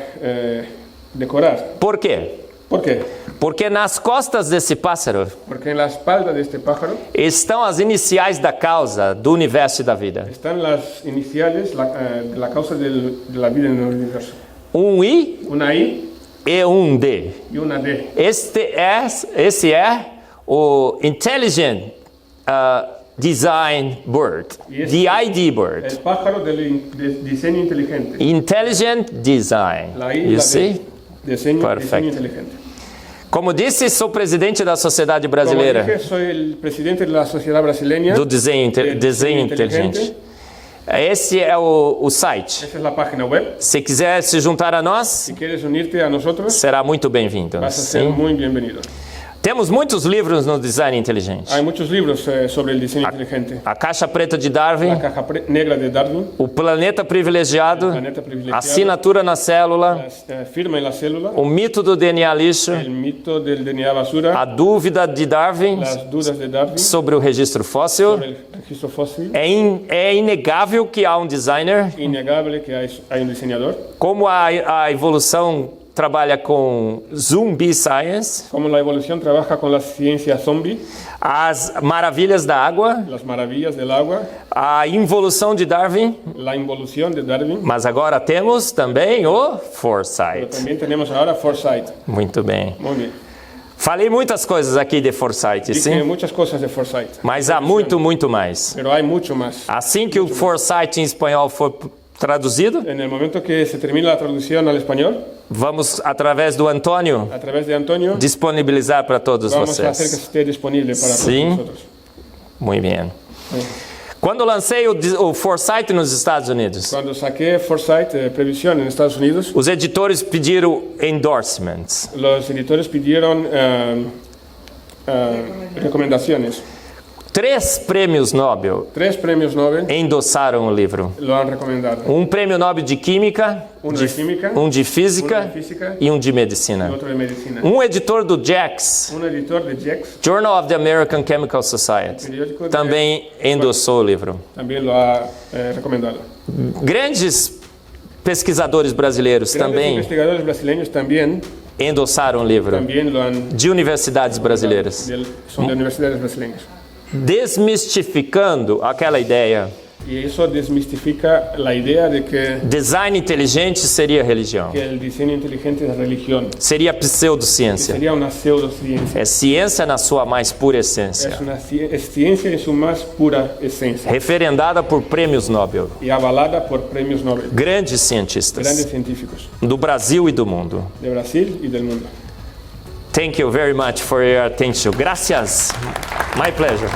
decorar. Por quê? ¿Por qué? Porque nas costas desse pássaro Porque en la espalda de este pájaro estão as iniciais da causa do universo e da vida. están las iniciales de la causa de la vida en el universo. Um I Una I e um D. y una D. Esse é o Intelligent Design Bird, E esse- DID Bird. El pájaro del diseño inteligente. Intelligent Design. La I, You la see? D. Diseño Perfecto. inteligente. Como disse, sou presidente da Sociedade Como Brasileira dije, soy el presidente de la sociedad brasileña. do Desenho del Desenho diseño Inteligente. Esse é o site. Esa es la página web. Se quiser se juntar a nós, Si quieres unirte a nosotros, será muito bem-vindo. vas a ser Sim. muy bienvenido. Temos muitos livros no design inteligente. Hay muchos libros sobre el diseño inteligente. A Caixa Preta de Darwin, La caja negra de Darwin, o Planeta Privilegiado, El Planeta Privilegiado, Assinatura na Célula, la firma en la célula, o Mito do DNA Lixo, el mito del DNA basura, a Dúvida de Darwin las dudas de Darwin sobre o registro fóssil. sobre el registro fósil. É inegável que há um designer, Innegable que hay un diseñador. como a evolução trabalha com zumbi science, Como la evolución trabaja con la ciencia zombie, as maravilhas da água, las maravillas del agua, a involução de Darwin, la involución de Darwin. mas agora temos também o Pero Foresight. también tenemos ahora Foresight. Muito bem. Muy bien. Falei muitas coisas aqui de Foresight, Dije sim? muchas cosas de Foresight, Mas há muito, muito mais. pero hay mucho más. Assim que o Foresight em espanhol for traduzido, En el momento que se termine la traducción al español, vamos, através do Antônio, a través de Antonio, disponibilizar para todos vamos a hacer que vocês. esté disponible para todos Sim. nosotros. Muito bem. Quando lancei o Foresight nos Estados Unidos, Cuando saqué Foresight, Previsión en Estados Unidos, os editores pediram endorsements. los editores pidieron recomendaciones. 3 prêmios Nobel 3 premios Nobel endossaram o livro. lo han recomendado. Um prêmio Nobel de Química, Uno de Química, um de uno Física de Física e um de y Medicina. otro de Medicina. Um editor do JACS, Un editor de JEX Journal of the American Chemical Society, periódico de- também endossou o livro. también lo ha recomendado. Grandes pesquisadores brasileiros Grandes também investigadores brasileños también endossaram o livro también lo han... de universidades brasileiras, Son de universidades brasileñas. desmistificando aquela ideia. Y eso desmistifica la idea de que Design inteligente seria religião, el diseño inteligente es religión. seria pseudociência. Sería una pseudociencia. É ciência na sua mais pura essência, Es ciencia en su más pura esencia referendada por prêmios Nobel, y avalada por premios Nobel. grandes cientistas Grandes científicos do Brasil e do mundo. de Brasil y del mundo. Thank you very much for your attention. Gracias. My pleasure.